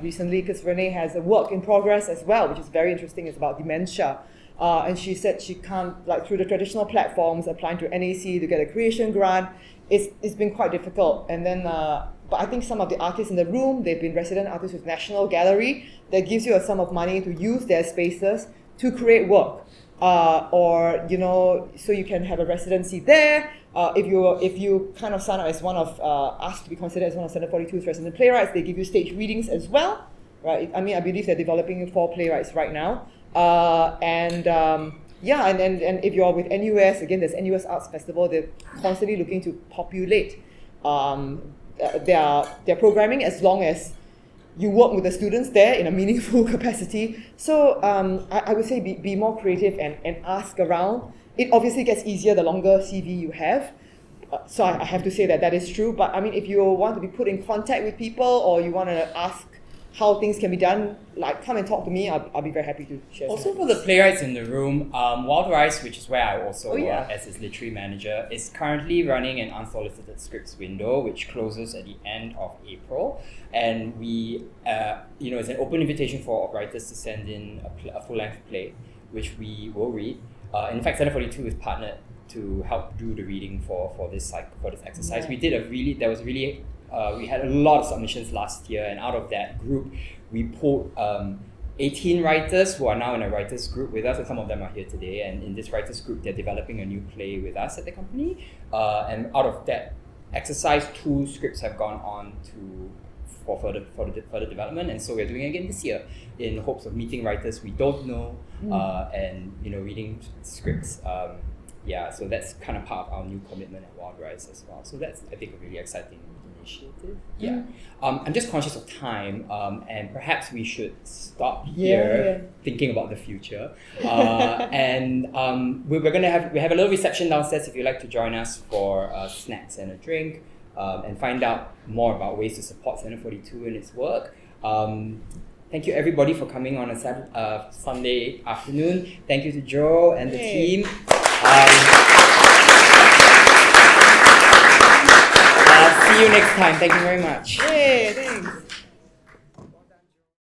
recently because Renee has a work-in-progress as well, which is very interesting. It's about dementia. And she said she can't, like through the traditional platforms, applying to NAC to get a creation grant, it's been quite difficult. And then, but I think some of the artists in the room, they've been resident artists with National Gallery, that gives you a sum of money to use their spaces to create work. Or, you know, so you can have a residency there. If you kind of sign up as one of asked to be considered as one of Centre 42's resident playwrights, they give you stage readings as well, right? I mean, I believe they're developing 4 playwrights right now. And if you're with NUS, again, there's NUS Arts Festival. They're constantly looking to populate their programming as long as you work with the students there in a meaningful capacity. So I would say be more creative and ask around. It obviously gets easier the longer CV you have. So I have to say that is true. But I mean, if you want to be put in contact with people or you want to ask how things can be done, like come and talk to me. I'll be very happy to share. Also for the playwrights in the room, Wild Rice, which is where I also work as his literary manager, is currently running an unsolicited scripts window, which closes at the end of April. And we, it's an open invitation for writers to send in a full-length play, which we will read. In fact, Centre 42 is partnered to help do the reading for this exercise. We had a lot of submissions last year, and out of that group, we pulled 18 writers who are now in a writers group with us, and some of them are here today. And in this writers group, they're developing a new play with us at the company. And out of that exercise, 2 scripts have gone on for further development, and so we're doing it again this year in hopes of meeting writers we don't know and reading scripts. So that's kind of part of our new commitment at Wild Rise as well. So that's, I think, a really exciting initiative. I'm just conscious of time, and perhaps we should stop here thinking about the future. And we have a little reception downstairs if you'd like to join us for snacks and a drink, and find out more about ways to support Center 42 in its work. Thank you everybody for coming on a Sunday afternoon. Thank you to Joe and the team. See you next time. Thank you very much. Yay.